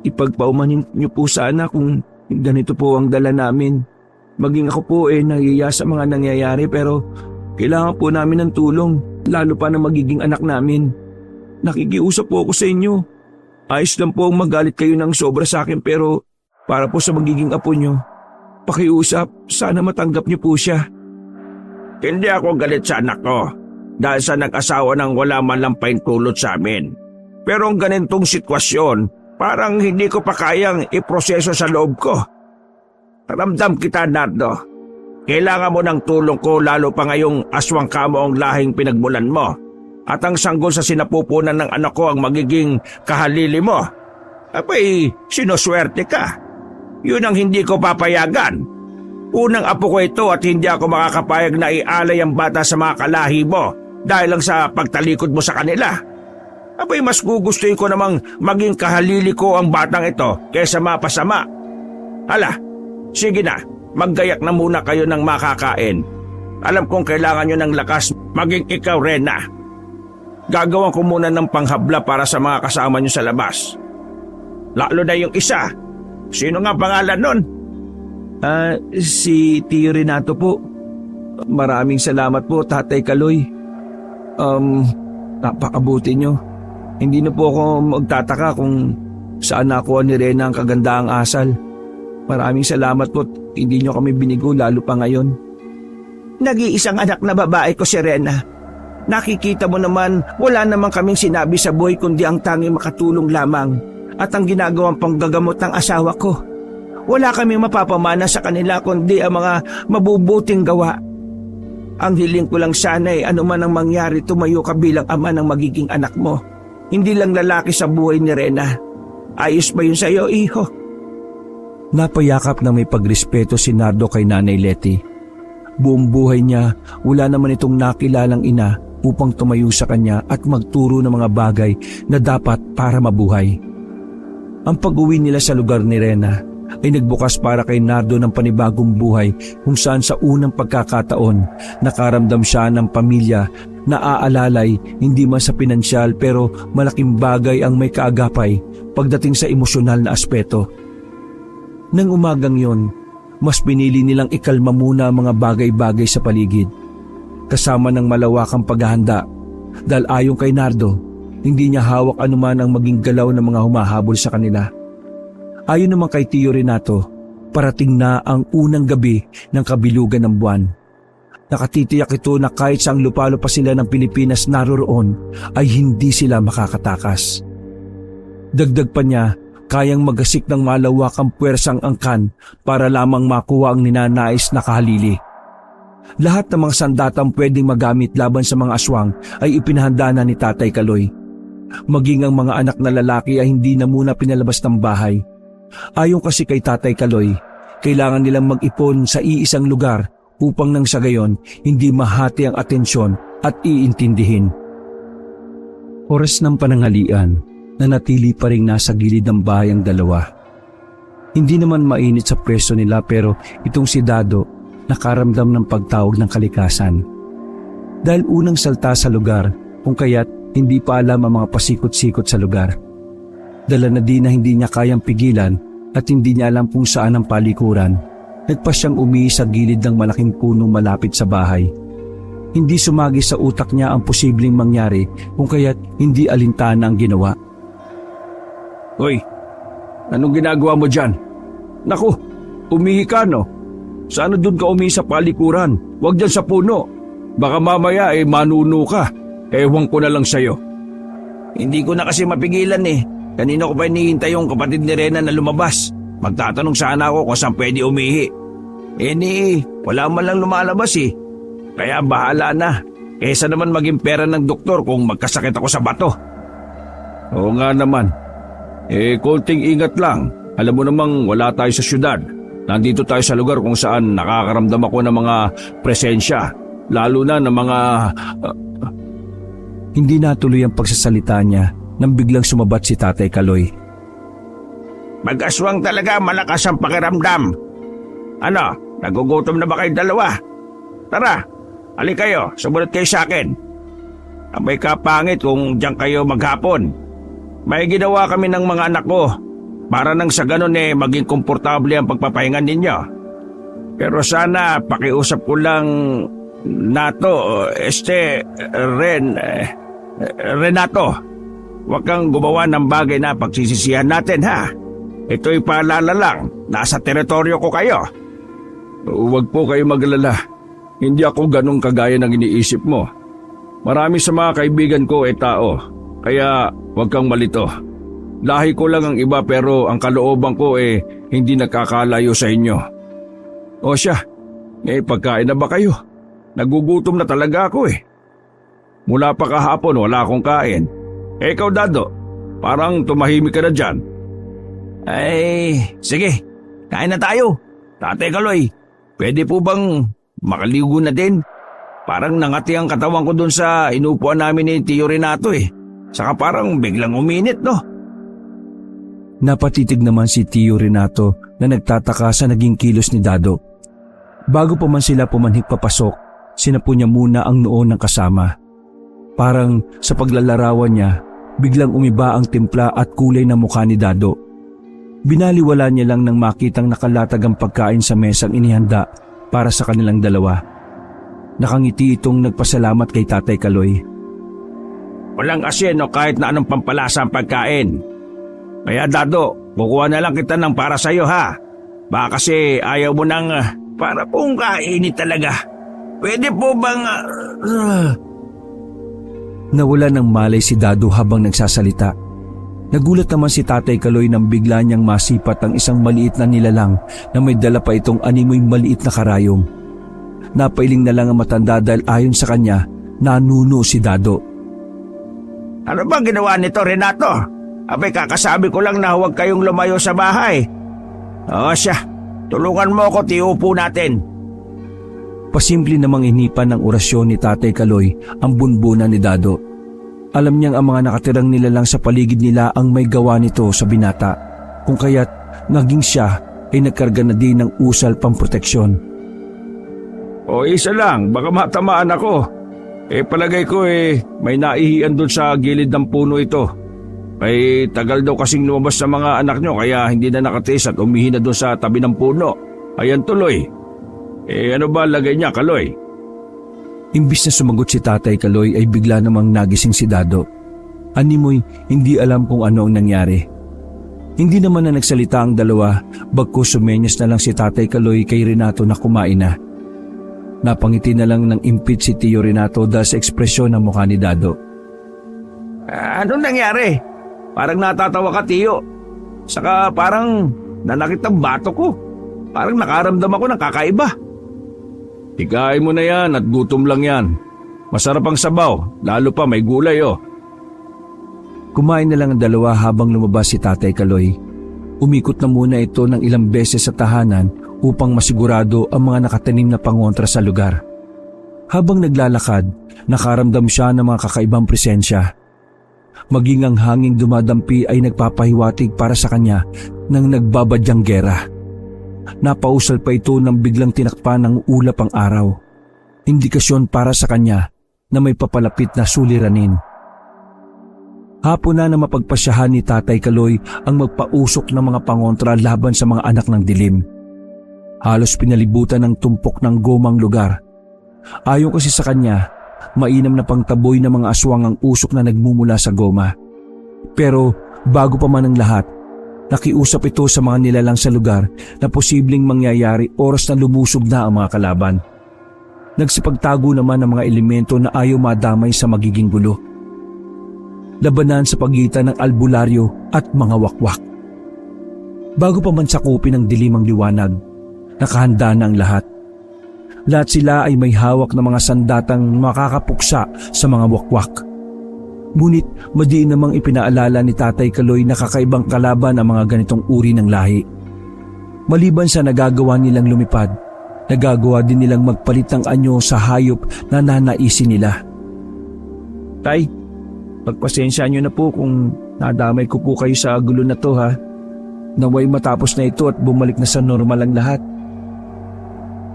Ipagpaumanin niyo po sana kung ganito po ang dala namin. Maging ako po nahiya sa mga nangyayari pero kailangan po namin ng tulong, lalo pa na magiging anak namin. Nakikiusap po ako sa inyo. Ayos lang po ang magalit kayo ng sobra sa akin pero para po sa magiging apo nyo, pakiusap, sana matanggap niyo po siya. Hindi ako galit sa anak ko dahil sa nag-asawa ng wala man lang paintulot sa amin. Pero ang ganitong sitwasyon, parang hindi ko pa kayang iproseso sa loob ko. Ramdam kita, Nardo. Kailangan mo ng tulong ko lalo pa ngayong aswang ka mo ang lahing pinagmulan mo. At ang sanggol sa sinapupunan ng anak ko ang magiging kahalili mo. Abay, sinuswerte ka. Yun ang hindi ko papayagan. Unang apo ko ito at hindi ako makakapayag na ialay ang bata sa mga kalahi mo dahil lang sa pagtalikod mo sa kanila. Abay, mas gugustuhin ko namang maging kahalili ko ang batang ito kaysa mapasama. Hala, sige na, maggayak na muna kayo ng makakain. Alam kong kailangan nyo ng lakas maging ikaw, Rena. Gagawan ko muna ng panghabla para sa mga kasama nyo sa labas. Lalo na yung isa. Sino nga pangalan nun? Si Tio Renato po. Maraming salamat po, Tatay Kaloy. Napakabuti nyo. Hindi na po ako magtataka kung saan nakuha ni Rena ang kagandaang asal. Maraming salamat po. Hindi nyo kami binigo lalo pa ngayon. Nag-iisang anak na babae ko si Rena. Nakikita mo naman, wala namang kaming sinabi sa buhay kundi ang tanging makatulong lamang at ang ginagawang panggagamot ng asawa ko. Wala kaming mapapamana sa kanila kundi ang mga mabubuting gawa. Ang hiling ko lang sana anuman ang mangyari, tumayo ka bilang ama ng magiging anak mo. Hindi lang lalaki sa buhay ni Rena. Ayos ba yun sa'yo, iho? Napayakap na may pagrespeto si Nardo kay Nanay Letty. Buong buhay niya, wala naman itong nakilalang ina upang tumayo sa kanya at magturo ng mga bagay na dapat para mabuhay. Ang pag-uwi nila sa lugar ni Rena ay nagbukas para kay Nardo ng panibagong buhay kung saan sa unang pagkakataon nakaramdam siya ng pamilya na aalalay hindi man sa pinansyal pero malaking bagay ang may kaagapay pagdating sa emosyonal na aspeto. Nang umagang yon, mas pinili nilang ikalma muna ang mga bagay-bagay sa paligid kasama ng malawakang paghahanda dahil ayon kay Nardo, hindi niya hawak anuman ang maging galaw ng mga humahabol sa kanila. Ayon naman kay Tio Renato, parating na ang unang gabi ng kabilugan ng buwan. Nakatitiyak ito na kahit saang lupalo pa sila ng Pilipinas naroroon ay hindi sila makakatakas. Dagdag pa niya, kayang magasik ng malawakang puwersang angkan para lamang makuha ang ninanais na kahalili. Lahat ng mga sandatang pwedeng magamit laban sa mga aswang ay ipinahanda na ni Tatay Kaloy. Maging ang mga anak na lalaki ay hindi na muna pinalabas ng bahay. Ayon kasi kay Tatay Kaloy, kailangan nilang mag-ipon sa iisang lugar upang nang sa gayon hindi mahati ang atensyon at iintindihin. Oras ng pananghalian, nanatili pa rin nasa gilid ng bahay ang dalawa. Hindi naman mainit sa pwesto nila pero itong si Dado nakaramdam ng pagtawag ng kalikasan. Dahil unang salta sa lugar kung kaya't hindi pa alam ang mga pasikot-sikot sa lugar. Dala na din na hindi niya kayang pigilan at hindi niya alam kung saan ang palikuran, nagpa siyang umihi sa gilid ng malaking punong malapit sa bahay. Hindi sumagi sa utak niya ang posibleng mangyari kung kaya't hindi alintana ang ginawa. Hoy, anong ginagawa mo dyan? Naku, umihi ka no? Sana doon ka umihi sa palikuran, huwag dyan sa puno. Baka mamaya manuno ka, ewan ko na lang sa'yo. Hindi ko na kasi mapigilan eh. Kanina ko pa hinihintay yung kapatid ni Rena na lumabas. Magtatanong sana ako kung saan pwede umihi. Wala man lang lumalabas eh. Kaya bahala na. Kesa naman maging pera ng doktor kung magkasakit ako sa bato. Oo nga naman. Konting ingat lang. Alam mo namang wala tayo sa syudad. Nandito tayo sa lugar kung saan nakakaramdam ako ng mga presensya. Lalo na ng mga... Hindi natuloy ang pagsasalita niya nang biglang sumabat si Tatay Kaloy. Mag-aswang talaga malakas ang pakiramdam. Ano, nagugutom na ba kayong dalawa? Tara, halik kayo, sumunod kayo sa akin. Abay kapangit kung diyan kayo maghapon. May ginawa kami ng mga anak ko para nang sa ganun maging komportable ang pagpapahinga ninyo. Pero sana pakiusap ko lang Nato, Renato, huwag kang gumawa ng bagay na pagsisisihan natin ha. Ito'y paalala lang, nasa teritoryo ko kayo. Huwag po kayo maglala. Hindi ako ganun kagaya ng iniisip mo. Marami sa mga kaibigan ko tao, kaya huwag kang malito. Lahi ko lang ang iba pero ang kalooban ko hindi nakakalayo sa inyo. O siya, pagkain na ba kayo? Nagugutom na talaga ako Mula pa kahapon wala akong kain. Ikaw Dado, parang tumahimik ka na dyan. Sige, kain na tayo. Tatay Kaloy, pwede po bang makaligo na din? Parang nangati ang katawan ko dun sa inupuan namin ni Tio Renato Saka parang biglang uminit no? Napatitig naman si Tio Renato na nagtataka sa naging kilos ni Dado. Bago pa man sila pumanhik papasok, sinapo niya muna ang noo ng kasama. Parang sa paglalarawan niya, biglang umiba ang timpla at kulay ng mukha ni Dado. Binaliwala niya lang nang makitang nakalatag ang pagkain sa mesang inihanda para sa kanilang dalawa. Nakangiti itong nagpasalamat kay Tatay Kaloy. Walang asin o kahit na anong pampalasa ang pagkain. Kaya Dado, kukuha na lang kita ng para sa'yo ha. Baka kasi ayaw mo nang para pong kainit talaga. Pwede po bang... Nawala ng malay si Dado habang nagsasalita. Nagulat naman si Tatay Kaloy nang bigla niyang masipat ang isang maliit na nilalang na may dala pa itong animoy maliit na karayom. Napailing na lang ang matanda dahil ayon sa kanya, nanuno si Dado. Ano bang ginawa nito Renato? Abay, kakasabi ko lang na huwag kayong lumayo sa bahay. O siya, tulungan mo ako, tiupo natin. Pasimple namang inipan ng orasyon ni Tatay Kaloy ang bunbunan ni Dado. Alam niyang ang mga nakatirang nilalang sa paligid nila ang may gawa nito sa binata, kung kaya't naging siya ay nagkarga na din ng usal pamproteksyon. O isa lang, baka matamaan ako. Palagay ko may naihian doon sa gilid ng puno ito. May tagal daw kasing lumabas sa mga anak nyo kaya hindi na nakatiis at umihi na doon sa tabi ng puno. Ayan tuloy. Ano ba lagay niya, Kaloy? Imbis na sumagot si Tatay Kaloy ay bigla namang nagising si Dado. Animoy hindi alam kung ano ang nangyari. Hindi naman na nagsalita ang dalawa, bagkus sumenyas na lang si Tatay Kaloy kay Renato na kumain na. Napangiti na lang ng impit si Tio Renato dahil sa ekspresyon ng mukha ni Dado. Anong nangyari? Parang natatawa ka, Tiyo. Saka parang nanakit ang bato ko. Parang nakaramdam ako ng kakaiba. Ikain mo na yan at gutom lang yan. Masarap ang sabaw, lalo pa may gulay Kumain na lang ang dalawa habang lumabas si Tatay Kaloy. Umikot na muna ito ng ilang beses sa tahanan upang masigurado ang mga nakatanim na pangontra sa lugar. Habang naglalakad, nakaramdam siya ng mga kakaibang presensya. Maging ang hanging dumadampi ay nagpapahiwatig para sa kanya ng nagbabadyang gera. Napausal pa ito nang biglang tinakpan ng ulap ang araw. Indikasyon para sa kanya na may papalapit na suliranin. Hapon na mapagpasyahan ni Tatay Kaloy ang magpausok ng mga pangontra laban sa mga anak ng dilim. Halos pinalibutan ng tumpok ng gomang lugar. Ayon kasi sa kanya, mainam na pangtaboy ng mga aswang ang usok na nagmumula sa goma. Pero bago pa man ang lahat, nakiusap ito sa mga nilalang sa lugar na posibleng mangyayari oras na lumusog na ang mga kalaban. Nagsipagtago naman ang mga elemento na ayaw madamay sa magiging gulo. Labanan sa pagitan ng albularyo at mga wakwak. Bago pa man sakupin ng dilim ang liwanag, nakahanda na ang lahat. Lahat sila ay may hawak na mga sandatang makakapuksa sa mga wakwak. Ngunit madiin namang ipinaalala ni Tatay Kaloy na kakaibang kalaban ang mga ganitong uri ng lahi. Maliban sa nagagawa nilang lumipad, nagagawa din nilang magpalit ng anyo sa hayop na nanaisin nila. Tay, pagpasensya nyo na po kung nadamay ko po kayo sa gulo na to ha. Naway matapos na ito at bumalik na sa normal ang lahat.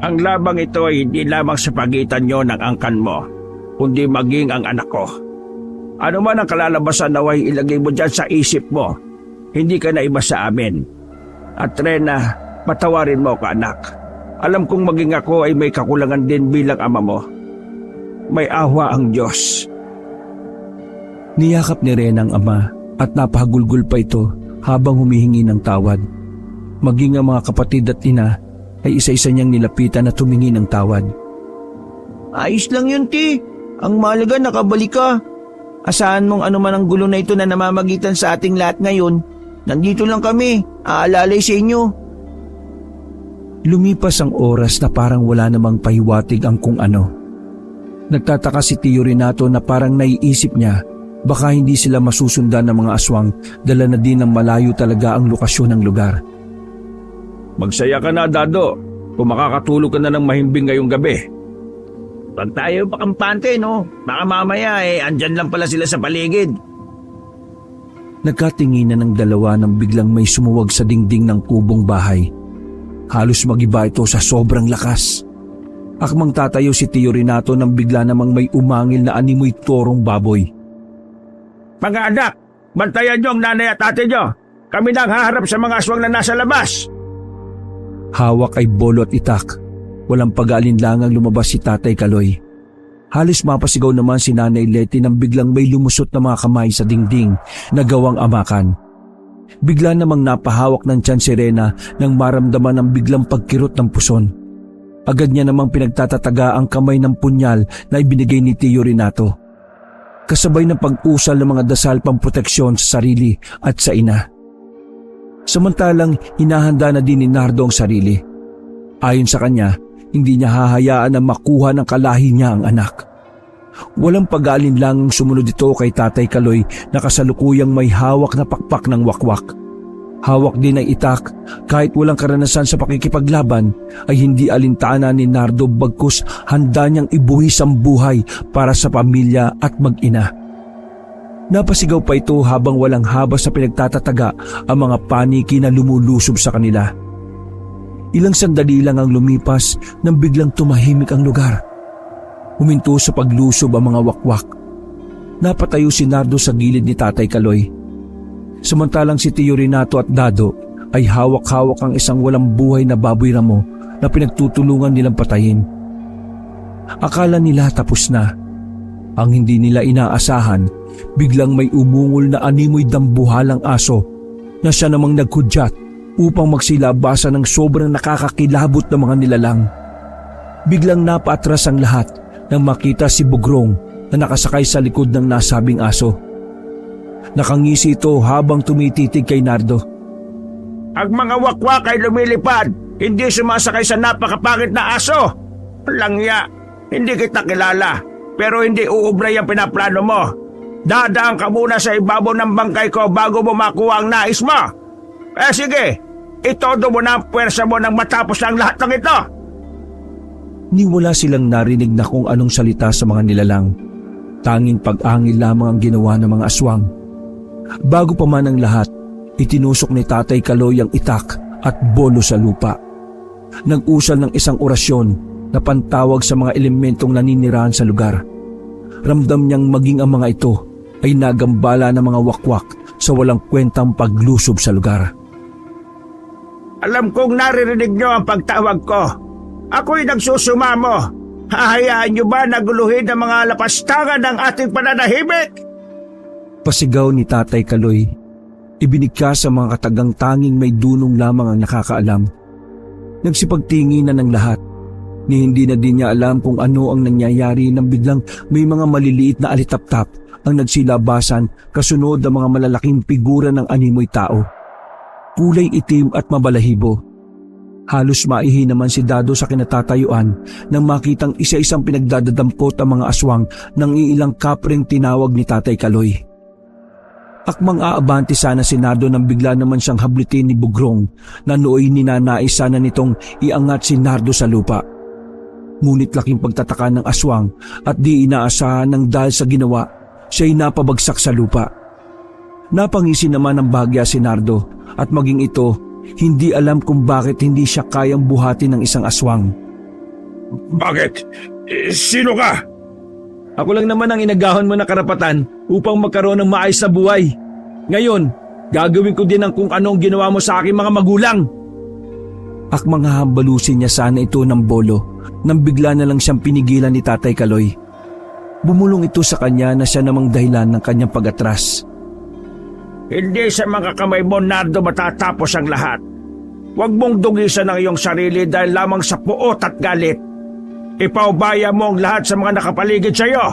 Ang labang ito ay hindi lamang sa pagitan nyo ng angkan mo, kundi maging ang anak ko. Ano man ang kalalabasan naway ilagay mo dyan sa isip mo, hindi ka na iba sa amin. At Rena, patawarin mo ka anak. Alam kong maging ako ay may kakulangan din bilang ama mo. May awa ang Diyos. Niyakap ni Rena ang ama at napahagulgol pa ito habang humihingi ng tawad. Maging ang mga kapatid at ina ay isa-isa niyang nilapitan at tumingi ng tawad. Ayos lang yun, Ti. Ang mahalaga nakabalik ka. Asahan mong ano man ang gulo na ito na namamagitan sa ating lahat ngayon. Nandito lang kami, aalalay sa inyo. Lumipas ang oras na parang wala namang pahiwatig ang kung ano. Nagtataka si Tio Renato na parang naiisip niya baka hindi sila masusundan ng mga aswang, dala na din ng malayo talaga ang lokasyon ng lugar. Magsaya ka na, Dado. Kung makakatulog ka na ng mahimbing ngayong gabi. Pag tayo pakampante, no? Baka mamaya andyan lang pala sila sa paligid. Nagkatinginan ng dalawa nang biglang may sumuwag sa dingding ng kubong bahay. Halos magiba ito sa sobrang lakas. Akmang tatayo si Tio Renato nang bigla namang may umangil na animoy torong baboy. Mga anak, bantayan nyo ang nanay at ate nyo. Kami na ang haharap sa mga aswang na nasa labas. Hawak ay bolo at itak. Walang pag-aalinlangang lumabas si Tatay Kaloy. Halos mapasigaw naman si Nanay Leti nang biglang may lumusot na mga kamay sa dingding na gawang amakan. Bigla namang napahawak ng tiyan si Rena nang maramdaman ang biglang pagkirot ng puson. Agad niya namang pinagtatataga ang kamay ng punyal na ibinigay ni Tio Renato. Kasabay ng pag-usal ng mga dasal pamproteksyon sa sarili at sa ina. Samantalang hinahanda na din ni Nardo ang sarili. Ayon sa kanya, hindi niya hahayaan na makuha ng kalahi niya ang anak. Walang pag-aalinlangang sumunod ito kay Tatay Kaloy na kasalukuyang may hawak na pakpak ng wakwak. Hawak din ay itak, kahit walang karanasan sa pakikipaglaban ay hindi alintana ni Nardo bagkus handa niyang ibuhis ang buhay para sa pamilya at mag-ina. Napasigaw pa ito habang walang habas sa pinagtatataga ang mga paniki na lumulusob sa kanila. Ilang sandali lang ang lumipas nang biglang tumahimik ang lugar. Huminto sa paglusob ang mga wakwak. Napatayo si Nardo sa gilid ni Tatay Kaloy. Samantalang si Tio Renato at Dado ay hawak-hawak ang isang walang buhay na baboy ramo na pinagtutulungan nilang patayin. Akala nila tapos na. Ang hindi nila inaasahan, biglang may umungol na animoy dambuhalang aso na siya namang nagkudyat upang magsilabasan ng sobrang nakakakilabot na mga nilalang. Biglang napaatras ang lahat nang makita si Bugrong na nakasakay sa likod ng nasabing aso. Nakangisi ito habang tumititig kay Nardo. Ang mga wakwak ay lumilipad, hindi sumasakay sa napakapangit na aso. Langya, hindi kita kilala, pero hindi uugnay ang pinaplano mo. Dadaan ka muna sa ibabaw ng bangkay ko bago mo makuha ang nais mo. Sige, itodo mo na ang pwersa mo nang matapos ang lahat ng ito. Ni wala silang narinig na kung anong salita sa mga nilalang. Tanging pag-angil lamang ang ginawa ng mga aswang. Bago pa man ang lahat, itinusok ni Tatay Kaloy ang itak at bolo sa lupa. Nag-usal ng isang orasyon na pantawag sa mga elementong naninirahan sa lugar. Ramdam niyang maging ang mga ito ay nagambala ng mga wakwak sa walang kwentang paglusob sa lugar. Alam kong naririnig niyo ang pagtawag ko. Ako'y nagsusumamo. Hahayaan niyo ba na guluhin ang mga lapastangan ng ating pananahimik? Pasigaw ni Tatay Kaloy. Ibinigkas sa mga katagang tanging may dunong lamang ang nakakaalam. Nagsipagtinginan ng lahat. Ni hindi na din niya alam kung ano ang nangyayari nang biglang may mga maliliit na alitap-tap ang nagsilabasan kasunod ng mga malalaking figura ng animoy tao. Kulay itim at mabalahibo. Halos maihi naman si Dado sa kinatatayuan nang makitang isa-isang pinagdadadampot ang mga aswang ng iilang kapreng tinawag ni Tatay Kaloy. Akmang aabante sana si Nardo nang bigla naman siyang hablitin ni Bugrong na nooy ninanais sana nitong iangat si Nardo sa lupa. Ngunit laking pagtataka ng aswang at di inaasahan ng dahil sa ginawa, siya'y napabagsak sa lupa. Napangisi naman ng bahagya si Nardo at maging ito, hindi alam kung bakit hindi siya kayang buhatin ng isang aswang. Bakit? Sino ka? Ako lang naman ang inagahon mo na karapatan upang magkaroon ng maayos na buhay. Ngayon, gagawin ko din ang kung anong ginawa mo sa aking mga magulang. Akmang hahambalusin niya sana ito ng bolo nang bigla na lang siyang pinigilan ni Tatay Kaloy. Bumulong ito sa kanya na siya namang dahilan ng kanyang pag-atras. Hindi sa mga kamay mo, Nardo, matatapos ang lahat. Huwag mong dugisan ang iyong sarili dahil lamang sa puot at galit. Ipaubaya mo ang lahat sa mga nakapaligid sa iyo.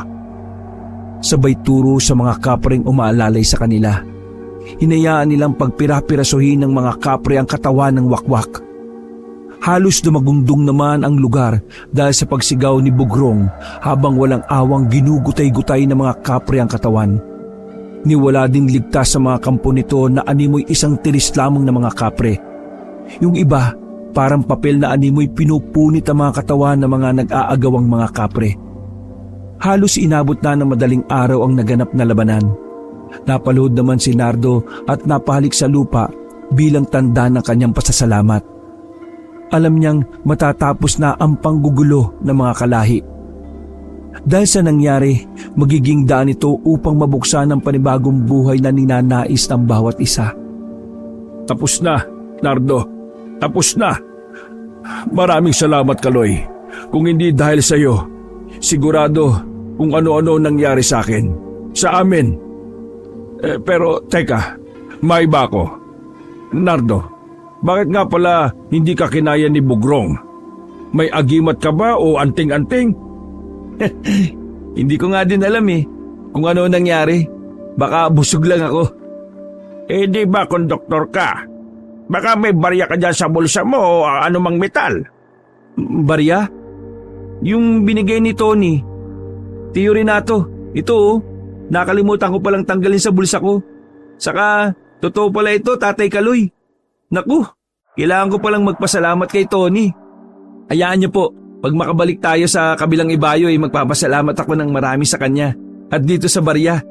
Sabay turo sa mga kapreng umaalalay sa kanila. Hinayaan nilang pagpirapirasuhin ng mga kapre ang katawan ng wakwak. Halos dumagundong naman ang lugar dahil sa pagsigaw ni Bugrong habang walang awang ginugutay-gutay ng mga kapre ang katawan. Niwala din ligtas sa mga kampo nito na animoy isang tiris lamang ng mga kapre. Yung iba, parang papel na animoy pinupunit ang mga katawan ng mga nag-aagawang mga kapre. Halos inabot na ng madaling araw ang naganap na labanan. Napalood naman si Nardo at napahalik sa lupa bilang tanda ng kanyang pasasalamat. Alam niyang matatapos na ang panggugulo ng mga kalahi. Dahil sa nangyari, magiging daan ito upang mabuksan ang panibagong buhay na ninanais ng bawat isa. Tapos na, Nardo. Tapos na. Maraming salamat, Kaloy. Kung hindi dahil sa iyo, sigurado kung ano-ano nangyari sa akin, sa amin. Pero teka, may iba ako. Nardo, bakit nga pala hindi ka kinaya ni Bugrong? May agimat ka ba o anting-anting? Hindi ko nga din alam kung ano nangyari. Baka busog lang ako. Di ba konduktor ka? Baka may barya ka dyan sa bulsa mo o anumang metal. Barya? Yung binigay ni Tony. Tio Renato, ito oh. Nakalimutan ko palang tanggalin sa bulsa ko. Saka, totoo pala ito, Tatay Kaloy. Naku, kailangan ko palang magpasalamat kay Tony. Hayaan niyo po, pag makabalik tayo sa kabilang ibayo ay magpapasalamat ako ng marami sa kanya. At dito sa barya.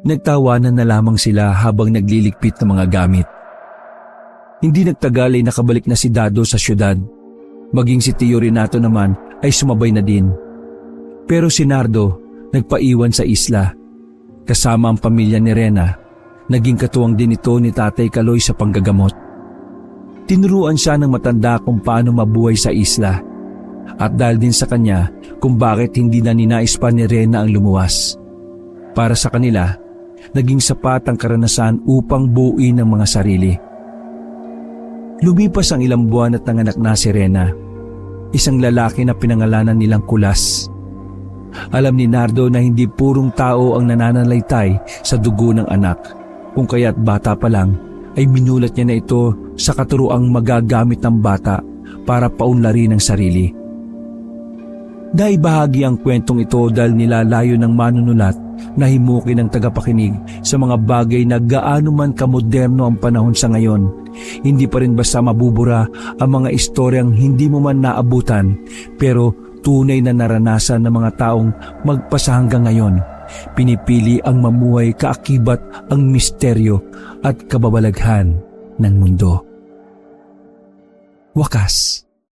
Nagtawanan na lamang sila habang nagliligpit ng mga gamit. Hindi nagtagal ay nakabalik na si Dado sa syudad. Maging si Tio Renato naman ay sumabay na din. Pero si Nardo nagpaiwan sa isla. Kasama ang pamilya ni Rena, naging katuwang din ito ni Tatay Kaloy sa panggagamot. Tinuruan siya ng matanda kung paano mabuhay sa isla. At dahil din sa kanya kung bakit hindi na ninais pa ni Rena ang lumuwas. Para sa kanila, naging sapat ang karanasan upang buuin ang mga sarili. Lumipas ang ilang buwan at nanganak na si Rena, isang lalaki na pinangalanan nilang Kulas. Alam ni Nardo na hindi purong tao ang nananalaytay sa dugo ng anak, kung kaya't bata pa lang ay minulat niya na ito sa katuroang magagamit ng bata para paunlarin ang sarili. Naibahagi ang kwentong ito dahil nilalayo ng manunulat na himukin ng tagapakinig sa mga bagay na gaano man kamoderno ang panahon sa ngayon. Hindi pa rin basta mabubura ang mga istoryang hindi mo man naabutan pero tunay na naranasan ng mga taong magpasa hanggang ngayon. Pinipili ang mamuhay kaakibat ang misteryo at kababalaghan ng mundo. Wakas.